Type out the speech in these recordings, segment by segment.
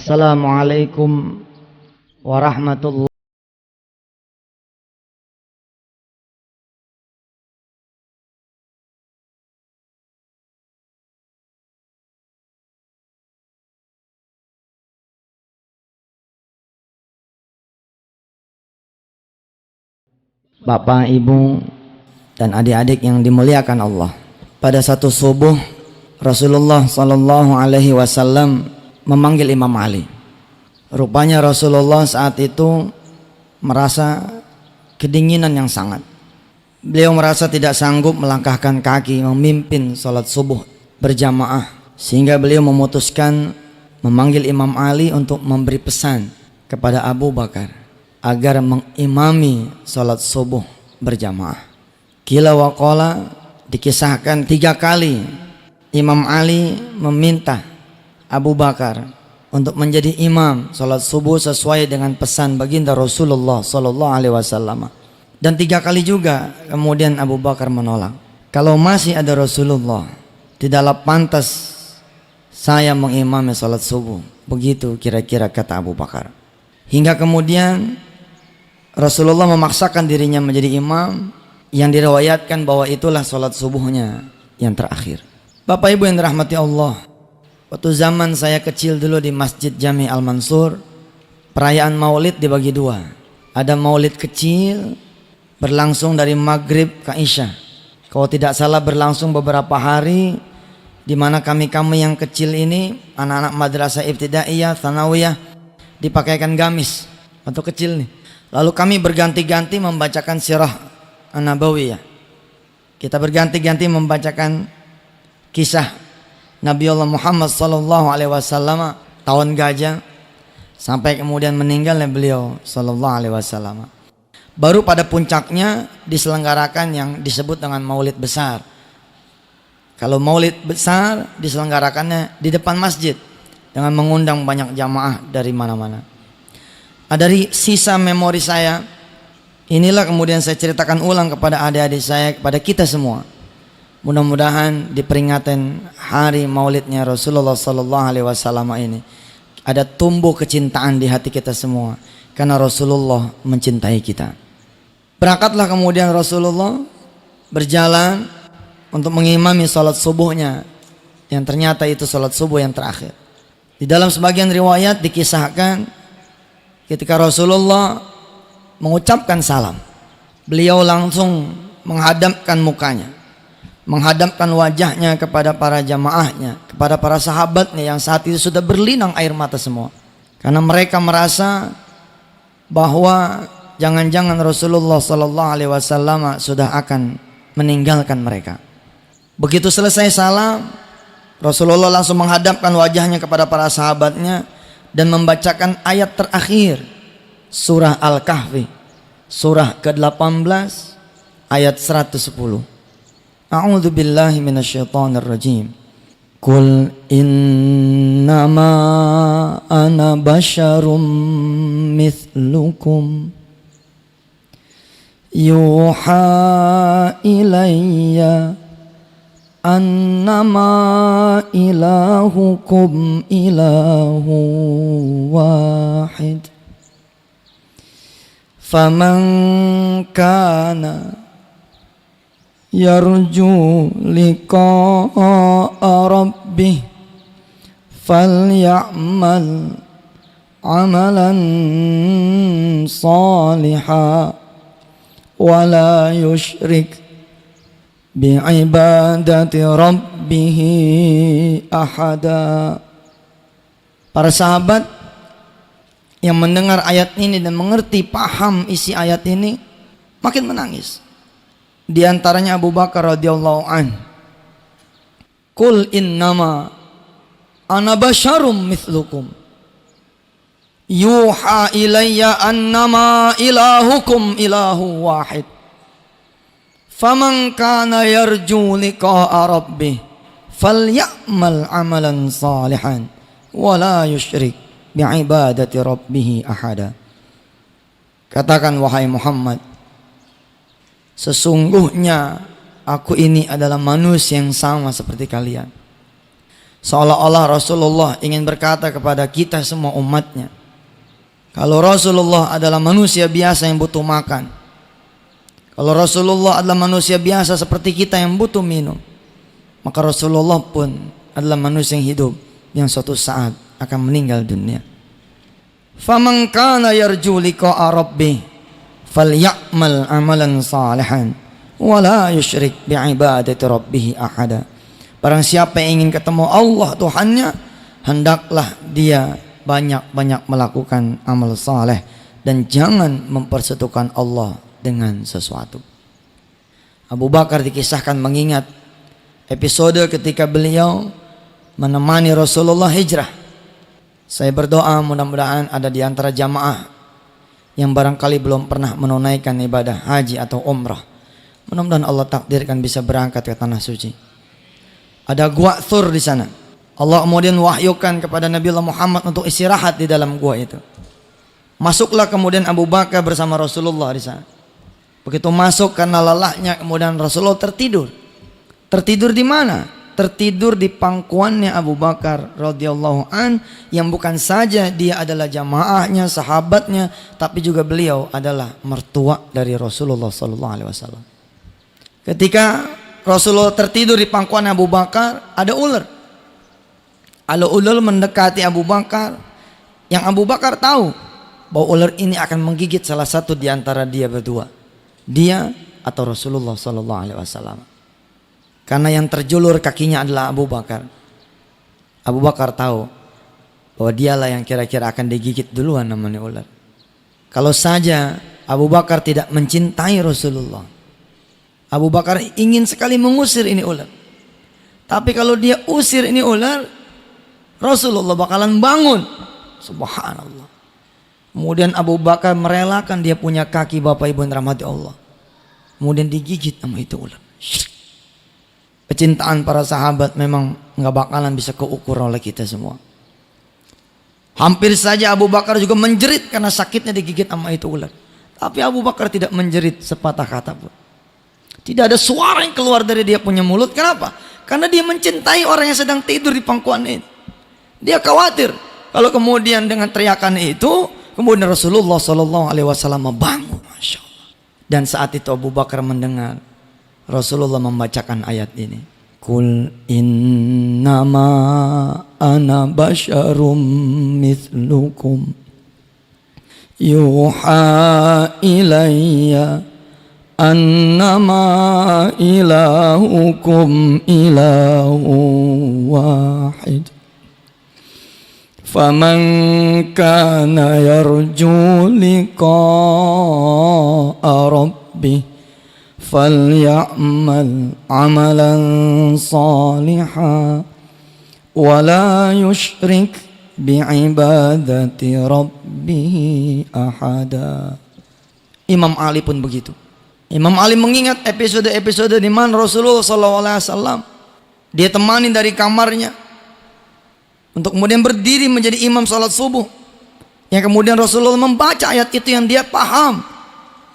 Assalamualaikum warahmatullahi. Bapak, Ibu, dan adik-adik yang dimuliakan Allah. Pada satu subuh Rasulullah Sallallahu Alaihi Wasallam memanggil Imam Ali. Rupanya Rasulullah saat itu merasa kedinginan yang sangat. Beliau merasa tidak sanggup melangkahkan kaki memimpin sholat subuh berjamaah, sehingga beliau memutuskan memanggil Imam Ali untuk memberi pesan kepada Abu Bakar agar mengimami sholat subuh berjamaah. Qila wa qala, dikisahkan 3 kali Imam Ali meminta Abu Bakar untuk menjadi imam sholat subuh sesuai dengan pesan baginda Rasulullah Sallallahu Alaihi Wasallam. Dan 3 kali juga kemudian Abu Bakar menolak. Kalau masih ada Rasulullah, tidaklah pantas saya mengimami sholat subuh. Begitu kira-kira kata Abu Bakar. Hingga kemudian Rasulullah memaksakan dirinya menjadi imam, yang diriwayatkan bahwa itulah sholat subuhnya yang terakhir. Bapak Ibu yang dirahmati Allah, waktu zaman saya kecil dulu di Masjid Jami Al-Mansur, perayaan maulid dibagi 2. Ada maulid kecil berlangsung dari maghrib ke isya. Kalau tidak salah berlangsung beberapa hari, di mana kami yang kecil ini, anak-anak madrasah ibtidaiyah, tsanawiyah, dipakaikan gamis waktu kecil nih. Lalu kami berganti-ganti membacakan sirah an-nabawiyah. Kita berganti-ganti membacakan kisah Nabi Allah Muhammad Sallallahu Alaihi Wasallam, tahun gajah, sampai kemudian meninggalnya beliau Sallallahu Alaihi Wasallam. Baru pada puncaknya diselenggarakan yang disebut dengan maulid besar. Kalau maulid besar diselenggarakannya di depan masjid dengan mengundang banyak jamaah dari mana-mana. Dari sisa memori saya, inilah kemudian saya ceritakan ulang kepada adik-adik saya, kepada kita semua. Mudah-mudahan di peringatan hari maulidnya Rasulullah Sallallahu Alaihi Wasallam ini ada tumbuh kecintaan di hati kita semua, karena Rasulullah mencintai kita. Berangkatlah kemudian Rasulullah berjalan untuk mengimami sholat subuhnya, yang ternyata itu sholat subuh yang terakhir. Di dalam sebagian riwayat dikisahkan ketika Rasulullah mengucapkan salam, beliau langsung menghadapkan mukanya, menghadapkan wajahnya kepada para jamaahnya, kepada para sahabatnya yang saat itu sudah berlinang air mata semua, karena mereka merasa bahwa jangan-jangan Rasulullah Sallallahu Alaihi Wasallam sudah akan meninggalkan mereka. Begitu selesai salam, Rasulullah langsung menghadapkan wajahnya kepada para sahabatnya dan membacakan ayat terakhir surah Al-Kahfi, surah ke-18 ayat 110. A'udzu billahi minasyaitonir rajim. Qul innama ana basyarum mithlukum yuha ilayya annama ilahukum ilahu wahid faman kana yarju liqa'a rabbih falya'mal amalan salihan wala yusyrik bi'ibadati rabbih ahada. Para sahabat yang mendengar ayat ini dan mengerti paham isi ayat ini makin menangis. Di antaranya Abu Bakar radhiyallahu an. Qul innama ana basyarum mithlukum yuha ilayya annama ilahukum ilahu wahid faman kana yarju liqa'a rabbih falyamal amalan salihan wala yusyrik bi'ibadati rabbih ahada. Katakan wahai Muhammad, sesungguhnya aku ini adalah manusia yang sama seperti kalian. Seolah-olah Rasulullah ingin berkata kepada kita semua umatnya, kalau Rasulullah adalah manusia biasa yang butuh makan, kalau Rasulullah adalah manusia biasa seperti kita yang butuh minum, maka Rasulullah pun adalah manusia yang hidup yang suatu saat akan meninggal dunia. Faman kana yarju liqa'a rabbih falyamal amalan salihan wa la yusyrik bi'ibadati rabbih ahada. Barang siapa yang ingin ketemu Allah Tuhannya, hendaklah dia banyak-banyak melakukan amal saleh dan jangan mempersekutukan Allah dengan sesuatu. Abu Bakar dikisahkan mengingat episode ketika beliau menemani Rasulullah hijrah. Saya berdoa mudah-mudahan ada di antara jamaah yang barangkali belum pernah menunaikan ibadah haji atau umrah. Mudah-mudahan Allah takdirkan bisa berangkat ke tanah suci. Ada gua Thur di sana. Allah kemudian wahyukan kepada Nabi Muhammad untuk istirahat di dalam gua itu. Masuklah kemudian Abu Bakar bersama Rasulullah di sana. Begitu masuk karena lelahnya, kemudian Rasulullah tertidur. Tertidur di mana? Tertidur di pangkuannya Abu Bakar radhiyallahu an, yang bukan saja dia adalah jamaahnya, sahabatnya, tapi juga beliau adalah mertua dari Rasulullah sallallahu alaihi wasallam. Ketika Rasulullah tertidur di pangkuan Abu Bakar, ada ular. Ada ular mendekati Abu Bakar, yang Abu Bakar tahu bahwa ular ini akan menggigit salah satu di antara dia berdua, dia atau Rasulullah sallallahu alaihi wasallam. Karena yang terjulur kakinya adalah Abu Bakar. Abu Bakar tahu bahwa dialah yang kira-kira akan digigit duluan namanya ular. Kalau saja Abu Bakar tidak mencintai Rasulullah, Abu Bakar ingin sekali mengusir ini ular. Tapi kalau dia usir ini ular, Rasulullah bakalan bangun. Subhanallah. Kemudian Abu Bakar merelakan dia punya kaki, Bapak Ibu yang dirahmati Allah. Kemudian digigit sama itu ular. Kecintaan para sahabat memang nggak bakalan bisa keukur oleh kita semua. Hampir saja Abu Bakar juga menjerit karena sakitnya digigit sama itu ular. Tapi Abu Bakar tidak menjerit sepatah kata pun. Tidak ada suara yang keluar dari dia punya mulut. Kenapa? Karena dia mencintai orang yang sedang tidur di pangkuan ini. Dia khawatir kalau kemudian dengan teriakan itu, kemudian Rasulullah Shallallahu Alaihi Wasallam bangun, Masya Allah. Dan saat itu Abu Bakar mendengar Rasulullah membacakan ayat ini. Kul innama ana basyarum mithlukum yuha ilayya annama ilahukum ilahu wahid faman kana yarju liqa'a rabbih falyamal amalan salihan wa la yusyrik bi'ibadati rabbih ahada. Imam Ali pun begitu. Imam Ali mengingat episode-episode di mana Rasulullah SAW dia temani dari kamarnya untuk kemudian berdiri menjadi imam salat subuh, yang kemudian Rasulullah membaca ayat itu yang dia paham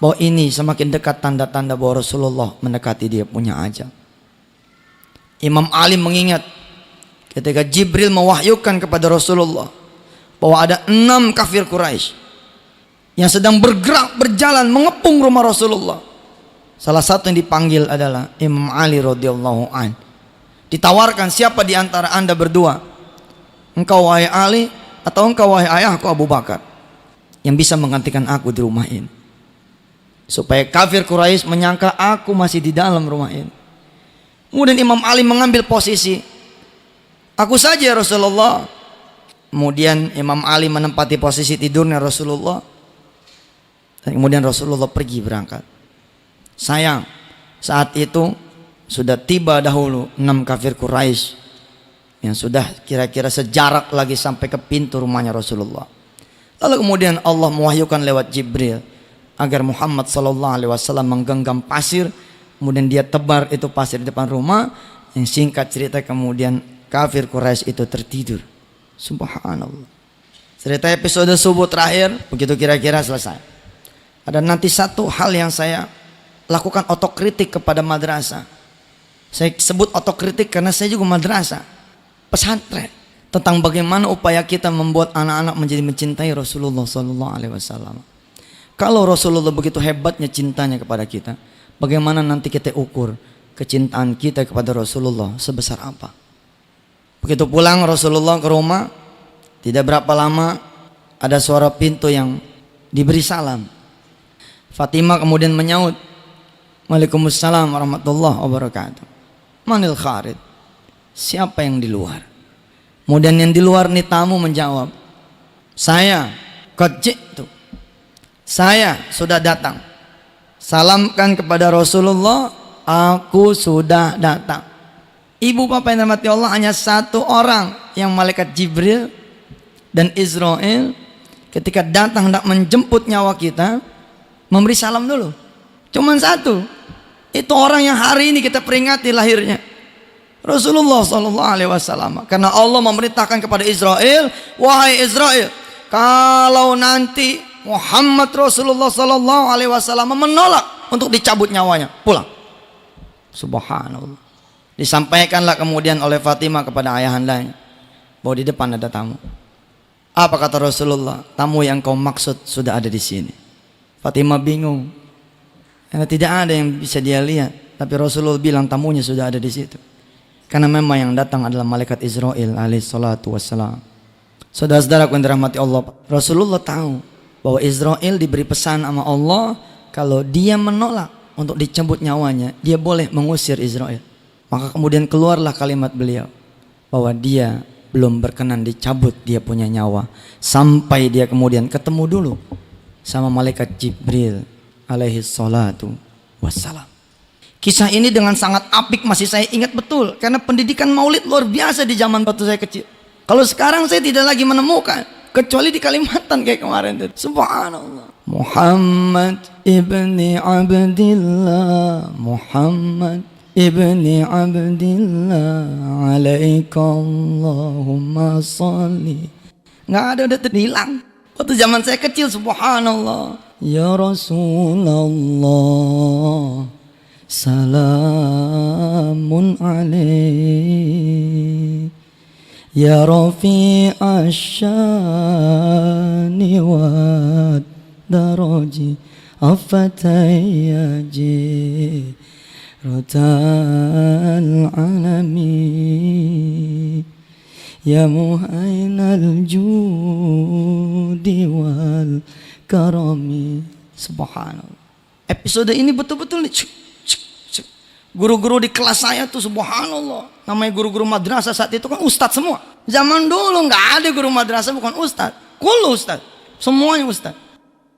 bahwa ini semakin dekat tanda-tanda bahwa Rasulullah mendekati dia punya ajal. Imam Ali mengingat ketika Jibril mewahyukan kepada Rasulullah bahwa ada 6 kafir Quraisy yang sedang bergerak berjalan mengepung rumah Rasulullah. Salah satu yang dipanggil adalah Imam Ali radhiyallahu an. Ditawarkan, siapa di antara anda berdua, engkau wahai Ali atau engkau wahai ayahku Abu Bakar, yang bisa menggantikan aku di rumah ini? Supaya kafir Quraisy menyangka aku masih di dalam rumah ini. Kemudian Imam Ali mengambil posisi, aku saja ya Rasulullah. Kemudian Imam Ali menempati posisi tidurnya Rasulullah. Dan kemudian Rasulullah pergi berangkat. Sayang, saat itu sudah tiba dahulu 6 kafir Quraisy yang sudah kira-kira sejarak lagi sampai ke pintu rumahnya Rasulullah. Lalu kemudian Allah mewahyukan lewat Jibril agar Muhammad SAW menggenggam pasir, kemudian dia tebar itu pasir di depan rumah. Yang singkat cerita kemudian kafir Quraisy itu tertidur. Subhanallah. Cerita episode subuh terakhir begitu kira-kira selesai. Ada nanti satu hal yang saya lakukan otokritik kepada madrasah. Saya sebut otokritik karena saya juga madrasah. pesantren tentang bagaimana upaya kita membuat anak-anak menjadi mencintai Rasulullah SAW. Kalau Rasulullah begitu hebatnya cintanya kepada kita, bagaimana nanti kita ukur kecintaan kita kepada Rasulullah sebesar apa? Begitu pulang Rasulullah ke rumah, tidak berapa lama ada suara pintu yang diberi salam. Fatimah kemudian menyaut, Waalaikumsalam warahmatullahi wabarakatuh. Manil kharid? Siapa yang di luar? Kemudian yang di luar nih tamu menjawab, saya qad ji'tu. Saya sudah datang. Salamkan kepada Rasulullah, aku sudah datang. Ibu bapak yang dirahmati Allah, hanya satu orang yang malaikat Jibril dan Israel ketika datang hendak menjemput nyawa kita memberi salam dulu. Cuman satu. Itu orang yang hari ini kita peringati lahirnya, Rasulullah SAW. Karena Allah memerintahkan kepada Israel, wahai Israel, kalau nanti Muhammad Rasulullah SAW menolak untuk dicabut nyawanya, pulang. Subhanallah. Disampaikanlah kemudian oleh Fatimah kepada ayahandanya bahwa di depan ada tamu. Apa kata Rasulullah? Tamu yang kau maksud sudah ada di sini. Fatimah bingung karena tidak ada yang bisa dia lihat, tapi Rasulullah bilang tamunya sudah ada di situ. Karena memang yang datang adalah malaikat Israel alaihissalatu wassalam. Saudara-saudara yang dirahmati Allah, Rasulullah tahu bahwa Israel diberi pesan sama Allah, kalau dia menolak untuk dicabut nyawanya, dia boleh mengusir Israel. Maka kemudian keluarlah kalimat beliau bahwa dia belum berkenan dicabut dia punya nyawa sampai dia kemudian ketemu dulu sama malaikat Jibril alaihissalatu wassalam. Kisah ini dengan sangat apik masih saya ingat betul, karena pendidikan maulid luar biasa di zaman waktu saya kecil. Kalau sekarang saya tidak lagi menemukan, kecuali di Kalimantan kayak kemarin itu. Subhanallah. Muhammad ibni Abdillah, Muhammad ibni Abdillah, alaika Allahumma salli. Nggak ada, udah terhilang. Waktu zaman saya kecil, subhanallah. Ya Rasulullah, salamun alaih, ya Rafi' asyani wa daraji afatayyaji Ratal alami, ya muhainal judi wal karami. Subhanallah. Episode ini betul-betul nih, guru-guru di kelas saya tuh subhanallah, namanya guru-guru madrasah saat itu kan ustadz semua. Zaman dulu nggak ada guru madrasah bukan ustadz, kulo ustadz, semuanya ustadz.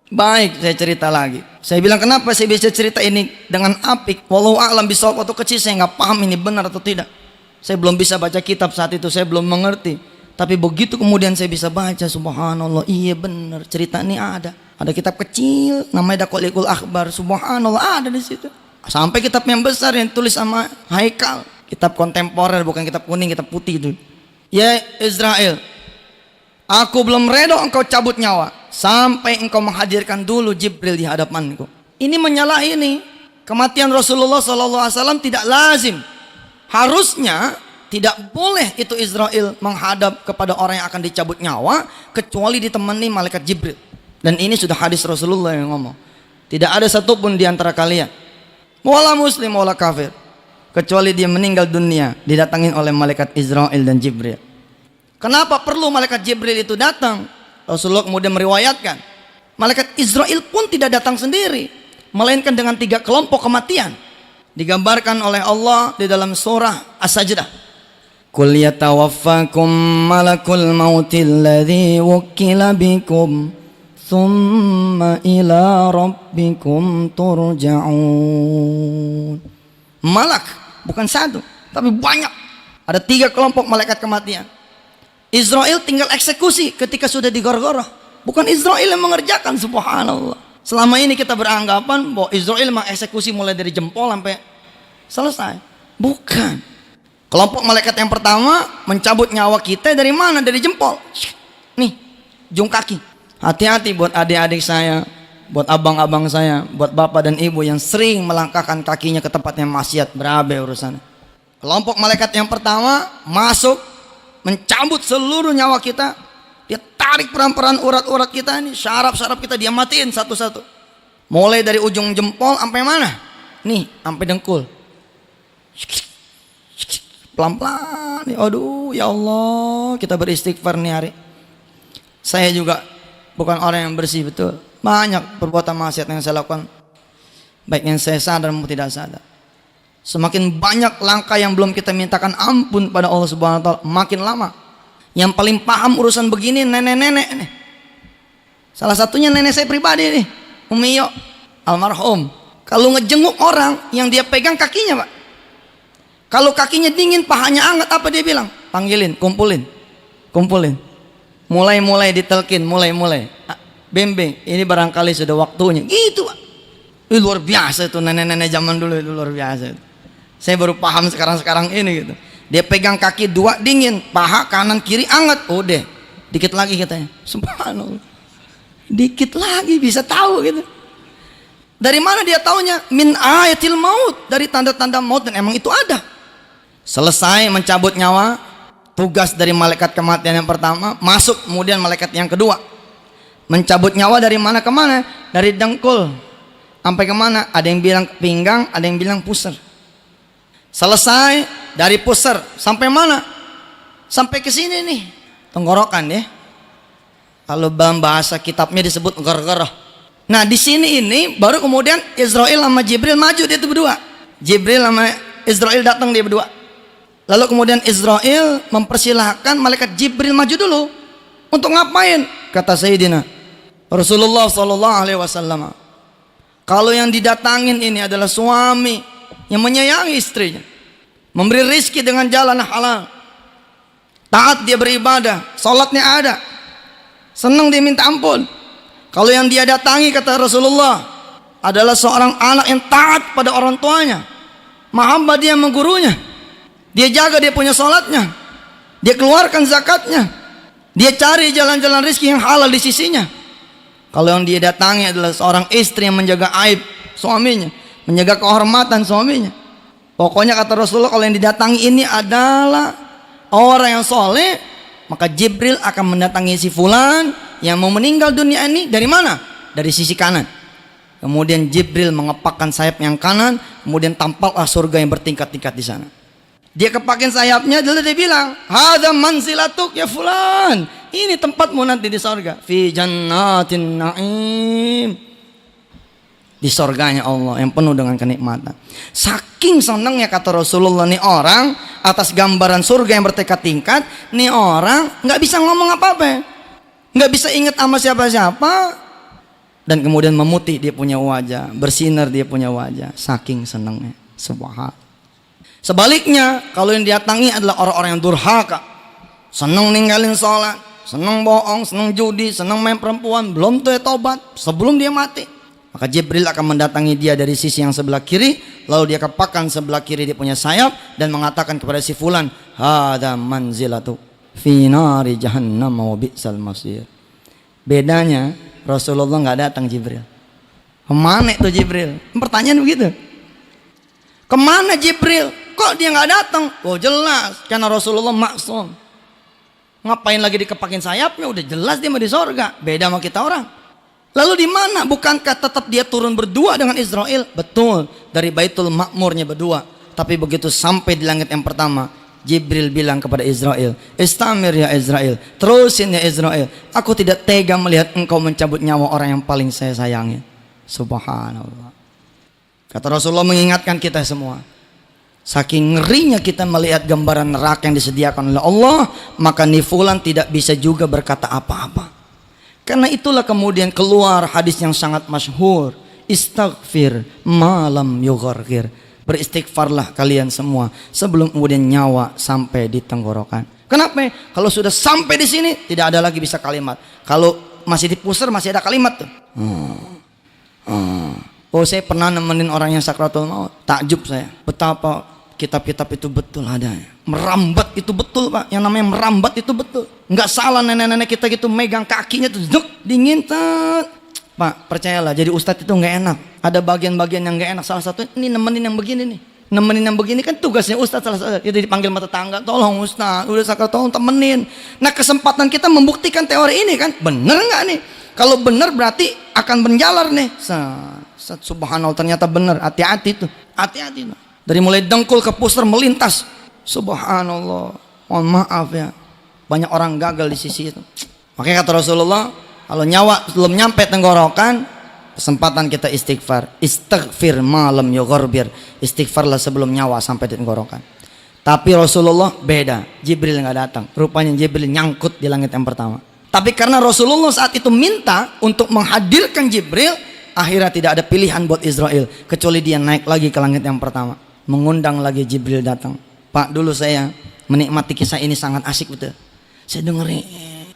Baik, saya cerita lagi. Saya bilang kenapa saya bisa cerita ini dengan apik. Wallahu a'lam bishawab. Waktu kecil saya nggak paham ini benar atau tidak. Saya belum bisa baca kitab saat itu, saya belum mengerti. Tapi begitu kemudian saya bisa baca, subhanallah, iya benar, cerita ini ada. Ada kitab kecil namanya Daqaiqul Akhbar, subhanallah ada di situ. Sampai kitab yang besar yang tulis sama Haikal, kitab kontemporer, bukan kitab kuning, kitab putih itu. Ya Israel, aku belum reda engkau cabut nyawa sampai engkau menghadirkan dulu Jibril di hadapanku. Ini menyalahi ini. Kematian Rasulullah SAW tidak lazim. Harusnya tidak boleh itu Israel menghadap kepada orang yang akan dicabut nyawa kecuali ditemani malaikat Jibril. Dan ini sudah hadis Rasulullah yang ngomong. Tidak ada satupun di antara kalian, wala muslim wala kafir, kecuali dia meninggal dunia didatangin oleh malaikat Israel dan Jibril. Kenapa perlu malaikat Jibril itu datang? Rasulullah kemudian meriwayatkan, malaikat Israel pun tidak datang sendiri, melainkan dengan 3 kelompok kematian. Digambarkan oleh Allah di dalam surah As-Sajdah. Qul yatawaffakum malakul mautil ladzi wukkila bikum thumma ila rabbikum turja'un. Malak bukan satu, tapi banyak. Ada 3 kelompok malaikat kematian. Israel tinggal eksekusi ketika sudah digorgoroh. Bukan Israel yang mengerjakan, subhanallah. Selama ini kita beranggapan bahwa Israel mengeksekusi mulai dari jempol sampai selesai. Bukan. Kelompok malaikat yang pertama mencabut nyawa kita dari mana? Dari jempol. Nih, ujung kaki. Hati-hati buat adik-adik saya, buat abang-abang saya, buat bapak dan ibu yang sering melangkahkan kakinya ke tempat yang maksiat, berabe urusannya. Kelompok malaikat yang pertama masuk mencabut seluruh nyawa kita. Dia tarik peran-peran urat-urat kita ini, syaraf-syaraf kita dia matiin satu-satu. Mulai dari ujung jempol sampai mana? Nih, sampai dengkul. Pelan-pelan. Aduh, ya Allah, kita beristighfar nih hari. Saya juga bukan orang yang bersih, betul. Banyak perbuatan maksiat yang saya lakukan, baik yang saya sadar maupun tidak sadar. Semakin banyak langkah yang belum kita mintakan ampun pada Allah Subhanahu wa taala, makin lama. Yang paling paham urusan begini nenek-nenek nih. Salah satunya nenek saya pribadi nih, Umi Yo, almarhum. Kalau ngejenguk orang yang dia pegang kakinya, Pak. Kalau kakinya dingin, pahanya hangat, apa dia bilang? Panggilin, kumpulin. Mulai ditelkin, mulai. Bembeng, ini barangkali sudah waktunya. Gitu, Pak. Itu luar biasa itu nenek-nenek zaman dulu, itu luar biasa. Saya baru paham sekarang ini gitu. Dia pegang kaki dua dingin, paha kanan kiri hangat. Udah, dikit lagi katanya. Subhanallah. Dikit lagi bisa tahu gitu. Dari mana dia taunya? Min ayatil maut, dari tanda-tanda maut, dan emang itu ada. Selesai mencabut nyawa, tugas dari malaikat kematian yang pertama, masuk kemudian malaikat yang kedua. Mencabut nyawa dari mana ke mana? Dari dengkul sampai kemana? Ada yang bilang pinggang, ada yang bilang pusar. Selesai dari pusar sampai mana? Sampai ke sini nih, tenggorokan ya. Kalau dalam bahasa kitabnya disebut gar-garah. Nah di sini ini baru kemudian Israel sama Jibril maju, dia itu berdua. Jibril sama Israel datang, dia berdua. Lalu kemudian Israel mempersilahkan malaikat Jibril maju dulu. Untuk ngapain? Kata Sayyidina Rasulullah SAW, kalau yang didatangin ini adalah suami yang menyayangi istrinya, memberi rizki dengan jalan halal, taat dia beribadah, sholatnya ada, senang dia minta ampun. Kalau yang dia datangi, kata Rasulullah, adalah seorang anak yang taat pada orang tuanya, mahabbah dia sama gurunya, dia jaga dia punya sholatnya, dia keluarkan zakatnya, dia cari jalan-jalan rizki yang halal di sisinya. Kalau yang dia datangi adalah seorang istri yang menjaga aib suaminya, menjaga kehormatan suaminya, pokoknya kata Rasulullah, kalau yang didatangi ini adalah orang yang soleh, maka Jibril akan mendatangi si fulan yang mau meninggal dunia ini. Dari mana? Dari sisi kanan. Kemudian Jibril mengepakkan sayap yang kanan, kemudian tampaklah surga yang bertingkat-tingkat di sana. Dia kepakin sayapnya, lalu dia bilang, hadza manzilatuk ya fulan, ini tempatmu nanti di surga, fi jannatin na'im, di surganya Allah yang penuh dengan kenikmatan. Saking senangnya kata Rasulullah nih orang atas gambaran surga yang bertingkat-tingkat, nih orang nggak bisa ngomong apa-apa, nggak bisa ingat sama siapa-siapa, dan kemudian memutih dia punya wajah, bersinar dia punya wajah, saking senangnya. Subhanallah. Sebaliknya, kalau yang didatangi adalah orang-orang yang durhaka, senang ninggalin sholat, senang bohong, senang judi, senang main perempuan, belum tuh tobat sebelum dia mati, maka Jibril akan mendatangi dia dari sisi yang sebelah kiri, lalu dia kepakkan sebelah kiri dia punya sayap dan mengatakan kepada si fulan, hadza manzilatu fi nari jahannam wa bi'sal masir. Bedanya Rasulullah nggak datang Jibril. Kemana itu Jibril? Pertanyaan begitu. Kemana Jibril? Kok dia nggak datang? Oh jelas, karena Rasulullah maksum. Ngapain lagi dikepakin sayapnya? Udah jelas dia mau di sorga. Beda sama kita orang. Lalu di mana? Bukankah tetap dia turun berdua dengan Israel? Betul, dari Baitul Ma'murnya berdua. Tapi begitu sampai di langit yang pertama, Jibril bilang kepada Israel, istamir ya Israel, terusin ya Israel, aku tidak tega melihat engkau mencabut nyawa orang yang paling saya sayangi. Subhanallah. Kata Rasulullah mengingatkan kita semua, saking ngerinya kita melihat gambaran neraka yang disediakan oleh Allah, maka nifulan tidak bisa juga berkata apa-apa. Karena itulah kemudian keluar hadis yang sangat masyhur, istaghfir malam yughargir, beristighfarlah kalian semua sebelum kemudian nyawa sampai di tenggorokan. Kenapa? Kalau sudah sampai di sini tidak ada lagi bisa kalimat. Kalau masih di pusar masih ada kalimat tuh. Oh saya pernah nemenin orang yang sakratul maut, takjub saya betapa kitab-kitab itu betul adanya. Merambat itu betul Pak, yang namanya merambat itu betul. Nggak salah nenek-nenek kita gitu megang kakinya tuh dingin tet. Pak percayalah, jadi ustadz itu nggak enak. Ada bagian-bagian yang nggak enak. Salah satu ini nemenin yang begini nih. Nemenin yang begini kan tugasnya Ustaz salah satu. Itu dipanggil mata tangga, tolong Ustaz, udah sakit tolong temenin. Nah kesempatan kita membuktikan teori ini kan, bener nggak nih? Kalau bener berarti akan berjalan nih. Subhanallah ternyata bener, hati-hati tuh, hati-hati tuh. Dari mulai dengkul ke pusar melintas. Subhanallah, mohon maaf ya, banyak orang gagal di sisi itu. Makanya kata Rasulullah, kalau nyawa belum nyampe tenggorokan, kesempatan kita istighfar. Istighfir malam yugharbir. Istighfarlah sebelum nyawa sampai di tenggorokan. Tapi Rasulullah beda, Jibril nggak datang. Rupanya Jibril nyangkut di langit yang pertama. Tapi karena Rasulullah saat itu minta untuk menghadirkan Jibril, akhirnya tidak ada pilihan buat Israel kecuali dia naik lagi ke langit yang pertama, mengundang lagi Jibril datang. Pak, dulu saya menikmati kisah ini sangat asik betul. Saya dengerin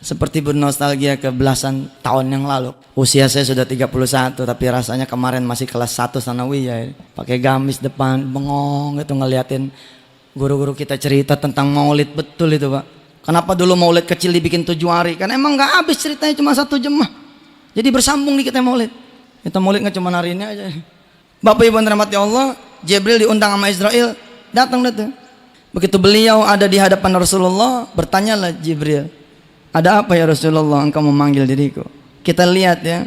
seperti bernostalgia ke belasan tahun yang lalu. Usia saya sudah 31, tapi rasanya kemarin masih kelas 1 sanawiyah. Pakai gamis depan, bengong gitu ngeliatin guru-guru kita cerita tentang maulid. Betul itu Pak. Kenapa dulu maulid kecil dibikin 7 hari? Karena emang gak habis ceritanya, cuma 1 jemaah. Jadi bersambung nih kita maulid. Kita maulid gak cuma hari ini aja. Bapak Ibu yang dirahmati Allah, Jibril diundang sama Israel, datang. Begitu beliau ada di hadapan Rasulullah, bertanyalah Jibril, ada apa ya Rasulullah engkau memanggil diriku? Kita lihat ya,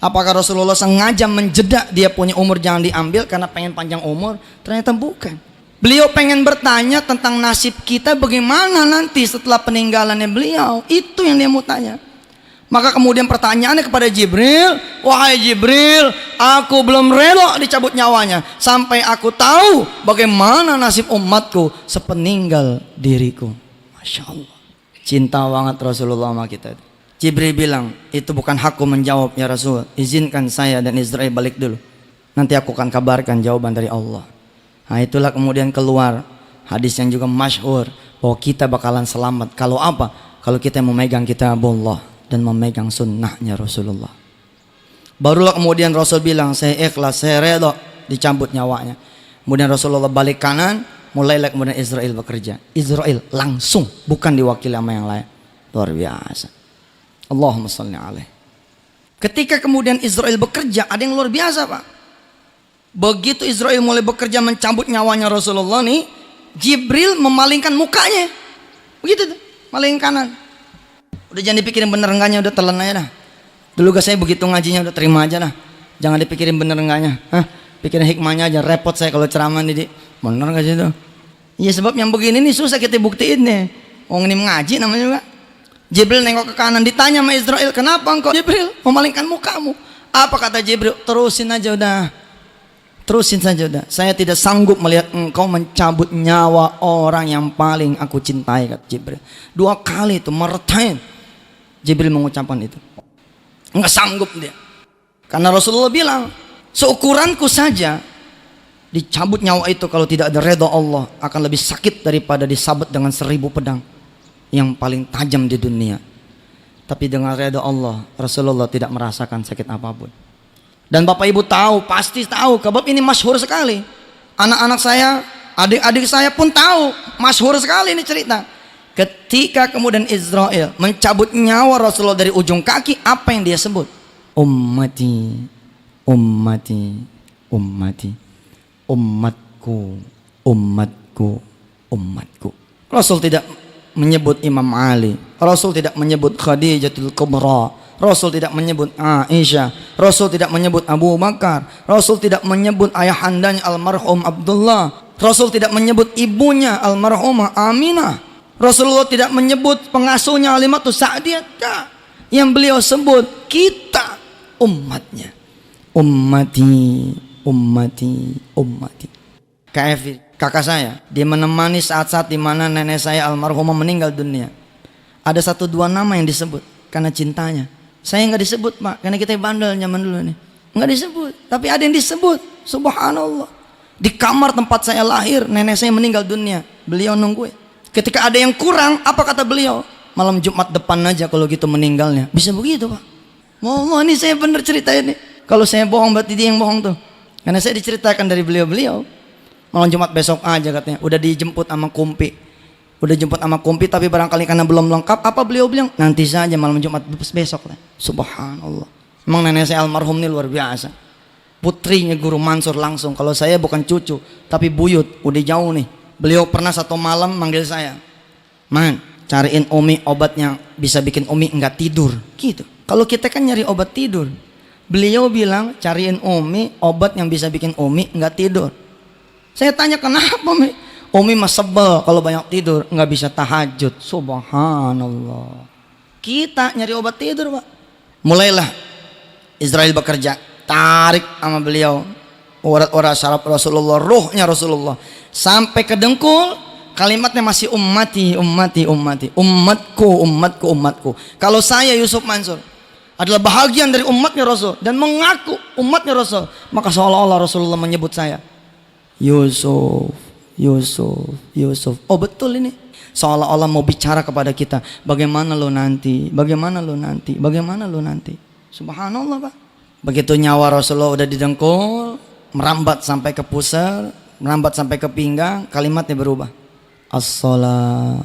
apakah Rasulullah sengaja menjeda dia punya umur jangan diambil karena pengen panjang umur? Ternyata bukan. Beliau pengen bertanya tentang nasib kita bagaimana nanti setelah peninggalannya beliau. Itu yang dia mau tanya. Maka kemudian pertanyaannya kepada Jibril, wahai Jibril, aku belum rela dicabut nyawanya sampai aku tahu bagaimana nasib umatku sepeninggal diriku. Masya Allah, cinta banget Rasulullah sama kita. Jibril bilang, itu bukan hakku menjawab ya Rasul, izinkan saya dan Israel balik dulu, nanti aku akan kabarkan jawaban dari Allah. Nah itulah kemudian keluar hadis yang juga masyhur bahwa kita bakalan selamat kalau apa? Kalau kita memegang kitabullah dan memegang sunnahnya Rasulullah. Barulah kemudian Rasul bilang, saya ikhlas, saya rela dicabut nyawanya. Kemudian Rasulullah balik kanan, mulailah kemudian Israel bekerja. Israel langsung, bukan diwakili sama yang lain. Luar biasa. Allahumma shalli alaihi. Ketika kemudian Israel bekerja, ada yang luar biasa Pak. Begitu Israel mulai bekerja mencabut nyawanya Rasulullah nih, Jibril memalingkan mukanya. Begitu tuh, malingkan kanan. Udah jangan dipikirin bener enggaknya, udah telan aja dah. Dulu gak saya begitu ngajinya, udah terima aja dah. Jangan dipikirin bener enggaknya. Pikirin hikmahnya aja, repot saya kalau ceramah nih. Bener gak sih itu? Iya sebab yang begini nih susah kita buktiin nih. Orang ini mengaji namanya juga. Jibril nengok ke kanan, ditanya sama Israel, kenapa engkau Jibril memalingkan mukamu? Apa kata Jibril? Terusin aja udah. Terusin saja udah. Saya tidak sanggup melihat engkau mencabut nyawa orang yang paling aku cintai, kata Jibril. 2 kali itu meretain Jibril mengucapkan itu. Enggak sanggup dia. Karena Rasulullah bilang, seukuranku saja dicabut nyawa itu kalau tidak ada redha Allah akan lebih sakit daripada disabet dengan 1000 pedang yang paling tajam di dunia. Tapi dengan redha Allah, Rasulullah tidak merasakan sakit apapun. Dan Bapak Ibu tahu, pasti tahu, sebab ini masyhur sekali. Anak-anak saya, adik-adik saya pun tahu, masyhur sekali ini cerita. Ketika kemudian Israel mencabut nyawa Rasulullah dari ujung kaki, apa yang dia sebut? Ummati, ummati, ummati, umatku, umatku, umatku. Rasul tidak menyebut Imam Ali, Rasul tidak menyebut Khadijatul Kubra, Rasul tidak menyebut Aisyah, Rasul tidak menyebut Abu Bakar, Rasul tidak menyebut ayahandanya almarhum Abdullah, Rasul tidak menyebut ibunya almarhumah Aminah, Rasulullah tidak menyebut pengasuhnya Halimatus Sa'diyah. Yang beliau sebut kita umatnya. Ummati, ummati, ummati. Kakak saya, dia menemani saat-saat di mana nenek saya almarhumah meninggal dunia. Ada 1-2 nama yang disebut karena cintanya. Saya nggak disebut Pak, karena kita bandel zaman dulu nih. Nggak disebut, tapi ada yang disebut. Subhanallah. Di kamar tempat saya lahir, nenek saya meninggal dunia. Beliau nungguin. Ketika ada yang kurang, apa kata beliau? Malam Jumat depan aja kalau gitu meninggalnya. Bisa begitu Pak. Mau ini saya bener cerita ini. Kalau saya bohong berarti dia yang bohong tuh. Karena saya diceritakan dari beliau-beliau. Malam Jumat besok aja katanya. Udah dijemput sama kumpi. Udah jemput sama kumpi tapi barangkali karena belum lengkap. Apa beliau bilang? Nanti saja malam Jumat besok lah. Subhanallah. Memang nenek saya almarhum ini luar biasa. putrinya Guru Mansur langsung. Kalau saya bukan cucu tapi buyut, udah jauh nih. Beliau pernah satu malam manggil saya, "Man, cariin Umi obat yang bisa bikin Umi enggak tidur." Gitu. Kalau kita kan nyari obat tidur, beliau bilang cariin Umi obat yang bisa bikin Umi enggak tidur. Saya tanya, kenapa Mi? Umi mah sebel kalau banyak tidur, enggak bisa tahajud. Subhanallah. Kita nyari obat tidur, Pak. Mulailah Israel bekerja, tarik sama beliau urat-urat syaraf Rasulullah, ruhnya Rasulullah sampai ke dengkul. Kalimatnya masih ummati, ummati, ummati, umatku, umatku, umatku. Kalau saya Yusuf Mansur adalah bahagian dari umatnya Rasul dan mengaku umatnya Rasul, maka seolah-olah Rasulullah menyebut saya Yusuf, Yusuf, Yusuf. Oh betul ini, seolah-olah mau bicara kepada kita, bagaimana lo nanti, bagaimana lo nanti, bagaimana lo nanti. Subhanallah, Pak. Begitu nyawa Rasulullah udah didengkul, merambat sampai ke pusar, merambat sampai ke pinggang, kalimatnya berubah. As-salat,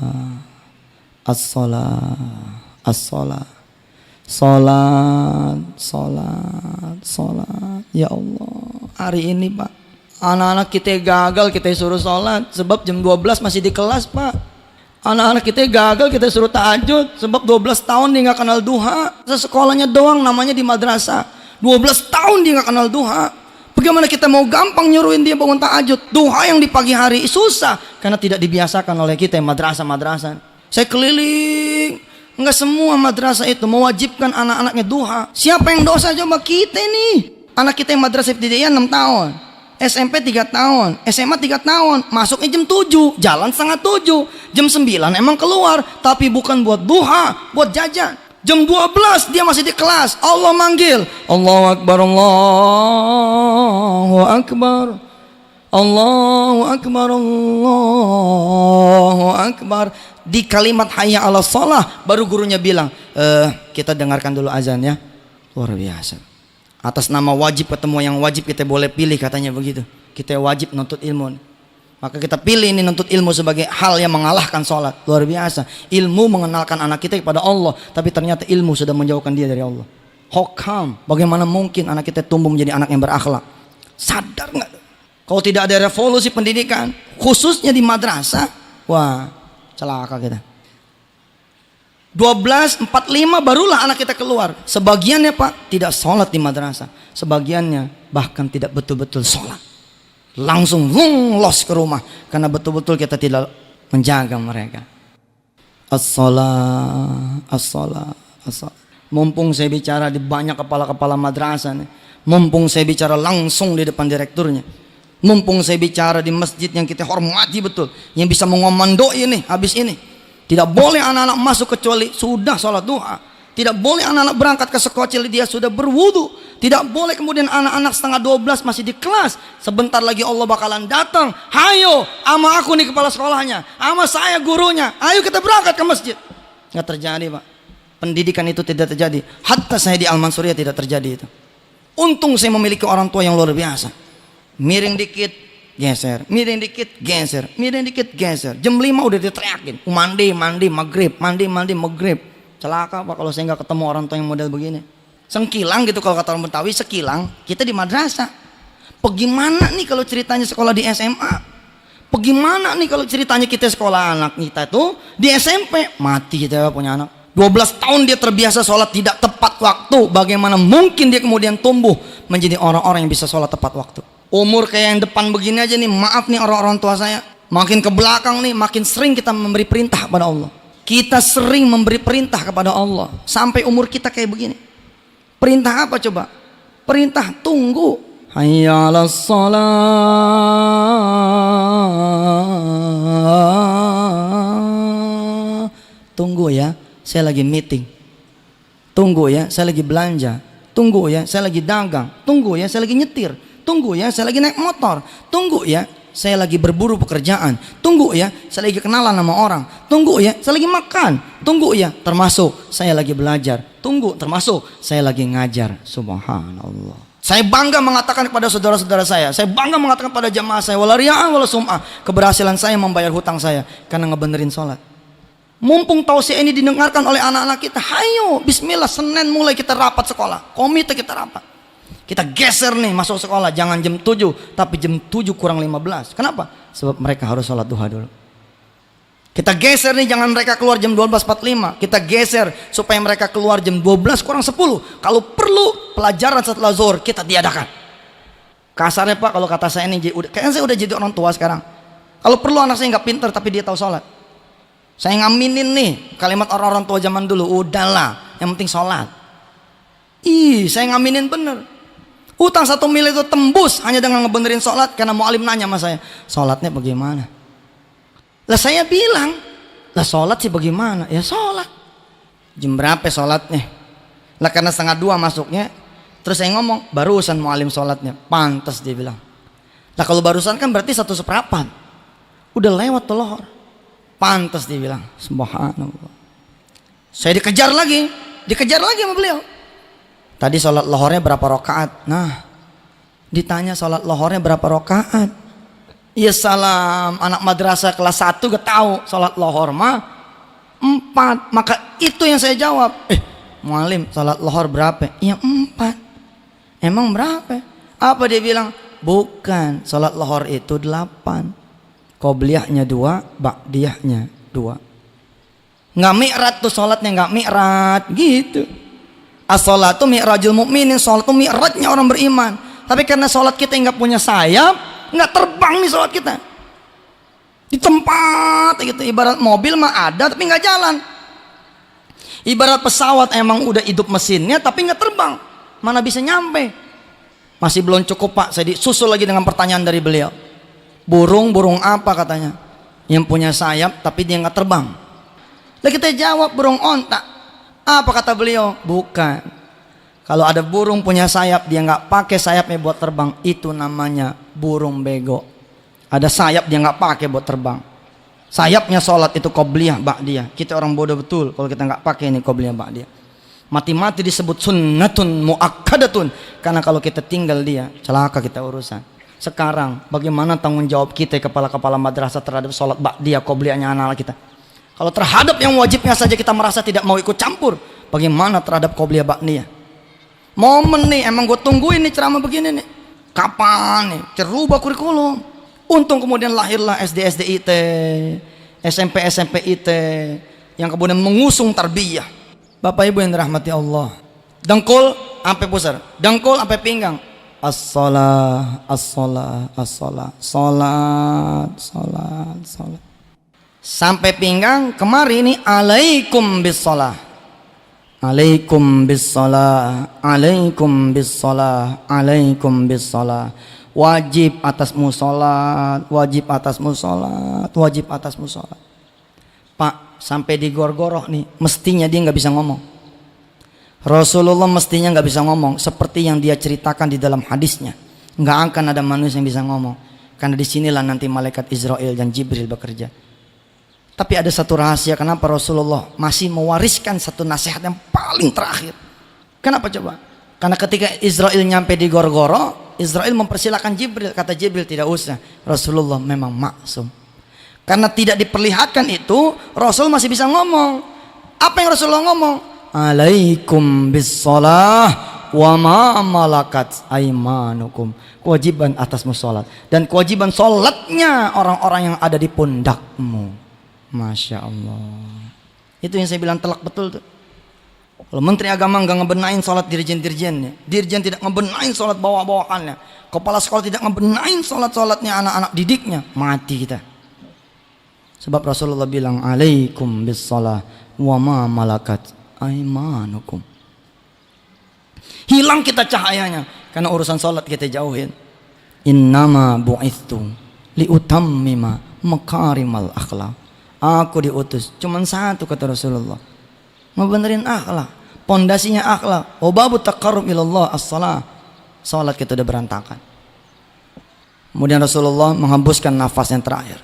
as-salat, as-salat, salat, salat, salat. Ya Allah, hari ini Pak, anak-anak kita gagal, kita suruh salat sebab jam 12 masih di kelas, Pak. Anak-anak kita gagal, kita suruh tahajud sebab 12 tahun dia nggak kenal duha. Sekolahnya doang namanya di madrasah, 12 tahun dia nggak kenal duha. Bagaimana kita mau gampang nyuruhin dia bangun tahajud? Duha yang di pagi hari susah karena tidak dibiasakan oleh kita yang madrasah-madrasah. Saya keliling, nggak semua madrasah itu mewajibkan anak-anaknya duha. Siapa yang dosa? Coba kita nih. Anak kita yang madrasah ibtidaiyah 6 tahun, SMP 3 tahun, SMA 3 tahun, masuknya jam 7, jalan setengah 7, jam 9 emang keluar, tapi bukan buat duha, buat jajan. Jam 12 dia masih di kelas, Allah manggil, Allahu Akbar, Allahu Akbar, Allahu Akbar, Allahu Akbar. Di kalimat hayya ala shalah baru gurunya bilang, kita dengarkan dulu azan ya. Luar biasa. Atas nama wajib ketemu yang wajib kita boleh pilih, katanya begitu. Kita wajib nuntut ilmu, maka kita pilih ini nuntut ilmu sebagai hal yang mengalahkan sholat. Luar biasa. Ilmu mengenalkan anak kita kepada Allah, tapi ternyata ilmu sudah menjauhkan dia dari Allah. Hokam, bagaimana mungkin anak kita tumbuh menjadi anak yang berakhlak? Sadar nggak? Kalau tidak ada revolusi pendidikan, khususnya di madrasah, wah celaka kita. 12.45 barulah anak kita keluar. Sebagiannya Pak tidak sholat di madrasah, sebagiannya bahkan tidak betul-betul sholat, langsung los ke rumah karena betul-betul kita tidak menjaga mereka. As-salat, as-salat, as-salat. Mumpung saya bicara di banyak kepala-kepala madrasah nih, mumpung saya bicara langsung di depan direkturnya, mumpung saya bicara di masjid yang kita hormati betul, yang bisa mengomandoi ini habis ini, tidak boleh anak-anak masuk kecuali sudah sholat duha. Tidak boleh anak-anak berangkat ke sekolah dia sudah berwudu. Tidak boleh kemudian anak-anak setengah 12 masih di kelas. Sebentar lagi Allah bakalan datang. Hayo, ama aku nih kepala sekolahnya, ama saya gurunya, ayo kita berangkat ke masjid. Nggak terjadi Pak. Pendidikan itu tidak terjadi. Hatta saya di Al-Mansuriyah tidak terjadi itu. Untung saya memiliki orang tua yang luar biasa. Miring dikit, geser. Miring dikit, geser. Miring dikit, geser. Jam 5 udah diteriakin. Mandi, mandi, maghrib. Mandi, mandi, maghrib. Celaka Pak kalau saya nggak ketemu orang tua yang model begini. Sengkilang gitu kalau kata orang Betawi, sekilang. Kita di madrasah. Bagaimana nih kalau ceritanya sekolah di SMA? Bagaimana nih kalau ceritanya kita sekolah anak kita itu di SMP? Mati kita punya anak. 12 tahun dia terbiasa sholat tidak tepat waktu. Bagaimana mungkin dia kemudian tumbuh menjadi orang-orang yang bisa sholat tepat waktu? Umur kayak yang depan begini aja nih, maaf nih orang-orang tua saya. Makin ke belakang nih, makin sering kita memberi perintah kepada Allah. Kita sering memberi perintah kepada Allah sampai umur kita kayak begini. Perintah apa coba? Perintah tunggu. Hayya 'alas shalah. Tunggu ya, saya lagi meeting. Tunggu ya, saya lagi belanja. Tunggu ya, saya lagi dagang. Tunggu ya, saya lagi nyetir. Tunggu ya, saya lagi naik motor. Tunggu ya, saya lagi berburu pekerjaan. Tunggu ya, saya lagi kenalan sama orang. Tunggu ya, saya lagi makan. Tunggu ya, termasuk saya lagi belajar. Tunggu, termasuk saya lagi ngajar. Subhanallah. Saya bangga mengatakan kepada saudara-saudara saya bangga mengatakan pada jamaah saya, wala riya'an wala sum'ah, keberhasilan saya membayar hutang saya karena ngebenerin sholat. Mumpung tausiah ini didengarkan oleh anak-anak kita, hayo bismillah, Senin mulai kita rapat sekolah, komite kita rapat. Kita geser nih masuk sekolah, jangan jam 7, tapi jam 7 kurang 15. Kenapa? Sebab mereka harus sholat duha dulu. Kita geser nih, jangan mereka keluar jam 12.45. Kita geser supaya mereka keluar jam 12 kurang 10. Kalau perlu pelajaran setelah zuhur kita tiadakan. Kasarnya Pak, kalau kata saya nih, kayaknya saya udah jadi orang tua sekarang. Kalau perlu anak saya nggak pinter tapi dia tahu sholat, saya ngaminin nih kalimat orang-orang tua zaman dulu. Udahlah, yang penting sholat. Saya ngaminin bener. Utang 1 miliar itu tembus hanya dengan ngebenerin sholat. Karena mu'alim nanya sama saya, sholatnya bagaimana? Lah saya bilang, lah sholat sih bagaimana? Ya sholat. Jam berapa sholatnya? Lah karena 1:30 masuknya. Terus saya ngomong, barusan mu'alim sholatnya. Pantas dia bilang. Lah kalau barusan kan berarti 1/4. Udah lewat tuh lohor. Pantas dia bilang. Subhanallah. Saya dikejar lagi sama beliau. Tadi sholat lohornya berapa rakaat? Nah, ditanya sholat lohornya berapa rakaat? Ya salam, anak madrasah kelas 1 gak tahu sholat lohor mah 4. Maka itu yang saya jawab. Mu'alim, sholat lohor berapa? Ya 4. Emang berapa? Apa dia bilang? Bukan, sholat lohor itu 8. Qobliyahnya 2, ba'diyahnya 2. Nggak mi'rat tuh sholatnya, nggak mi'rat gitu. As-sholatu mi'rajul mu'minin, sholat itu mi'rajnya orang beriman. Tapi karena sholat kita nggak punya sayap, nggak terbang nih sholat kita di tempat gitu. Ibarat mobil mah ada tapi nggak jalan. Ibarat pesawat emang udah hidup mesinnya tapi nggak terbang, mana bisa nyampe. Masih belum cukup Pak, saya disusul lagi dengan pertanyaan dari beliau. Burung apa katanya? Yang punya sayap tapi dia nggak terbang. Lah kita jawab burung onta. Apa kata beliau? Bukan. Kalau ada burung punya sayap, dia nggak pakai sayapnya buat terbang, itu namanya burung bego. Ada sayap dia nggak pakai buat terbang. Sayapnya sholat itu qobliyah ba'diyah. Kita orang bodoh betul kalau kita nggak pakai ini qobliyah ba'diyah. Mati-mati disebut sunnatun muakkadatun. Karena kalau kita tinggal dia, celaka kita urusan. Sekarang bagaimana tanggung jawab kita kepala-kepala madrasah terhadap sholat ba'diyah qobliyahnya anak-anak kita? Kalau terhadap yang wajibnya saja kita merasa tidak mau ikut campur, bagaimana terhadap qobliyah ba'diyah? Momen nih, emang gue tungguin nih ceramah begini nih. Kapan nih? Cerubah kurikulum. Untung kemudian lahirlah SD IT, SMP IT yang kemudian mengusung tarbiyah. Bapak Ibu yang dirahmati Allah. Dengkul sampai pusar, dengkul sampai pinggang. As-shalah, as-shalah, as-shalah. Salat. Sampai pinggang kemari ini alaikum bis-shalah. Alaikum bis-shalah, alaikum bis-shalah, alaikum bis-shalah. Wajib atasmu sholat, wajib atasmu sholat, wajib atasmu sholat. Pak, sampai di gor-goroh nih, mestinya dia nggak bisa ngomong. Rasulullah mestinya nggak bisa ngomong, seperti yang dia ceritakan di dalam hadisnya. Nggak akan ada manusia yang bisa ngomong, karena disinilah nanti malaikat Israel dan Jibril bekerja. Tapi ada satu rahasia kenapa Rasulullah masih mewariskan satu nasihat yang paling terakhir. Kenapa coba? Karena ketika Israel nyampe di Gor-Goro, Israel mempersilahkan Jibril. Kata Jibril, tidak usah, Rasulullah memang maksum. Karena tidak diperlihatkan itu, Rasul masih bisa ngomong. Apa yang Rasulullah ngomong? Alaikum bis-shalah wa ma malakat aimanukum. Kewajiban atasmu sholat, dan kewajiban sholatnya orang-orang yang ada di pundakmu. Masya Allah. Itu yang saya bilang telak betul tuh. Kalau Menteri Agama nggak ngebenain sholat dirjen-dirjennya, dirjen tidak ngebenain sholat bawahannya, kepala sekolah tidak ngebenain sholatnya anak-anak didiknya, mati kita. Sebab Rasulullah bilang alaikum bis-shalah wa ma malakat aimanukum. Hilang kita cahayanya karena urusan sholat kita jauhin. Innama bu'ithu liutammima makarimal akhlaq. Aku diutus cuman satu, kata Rasulullah, ngebenerin akhlak. Pondasinya akhlak. Wababu taqarrub ilallah as-shalah. Salat kita udah berantakan. Kemudian Rasulullah menghembuskan nafas yang terakhir.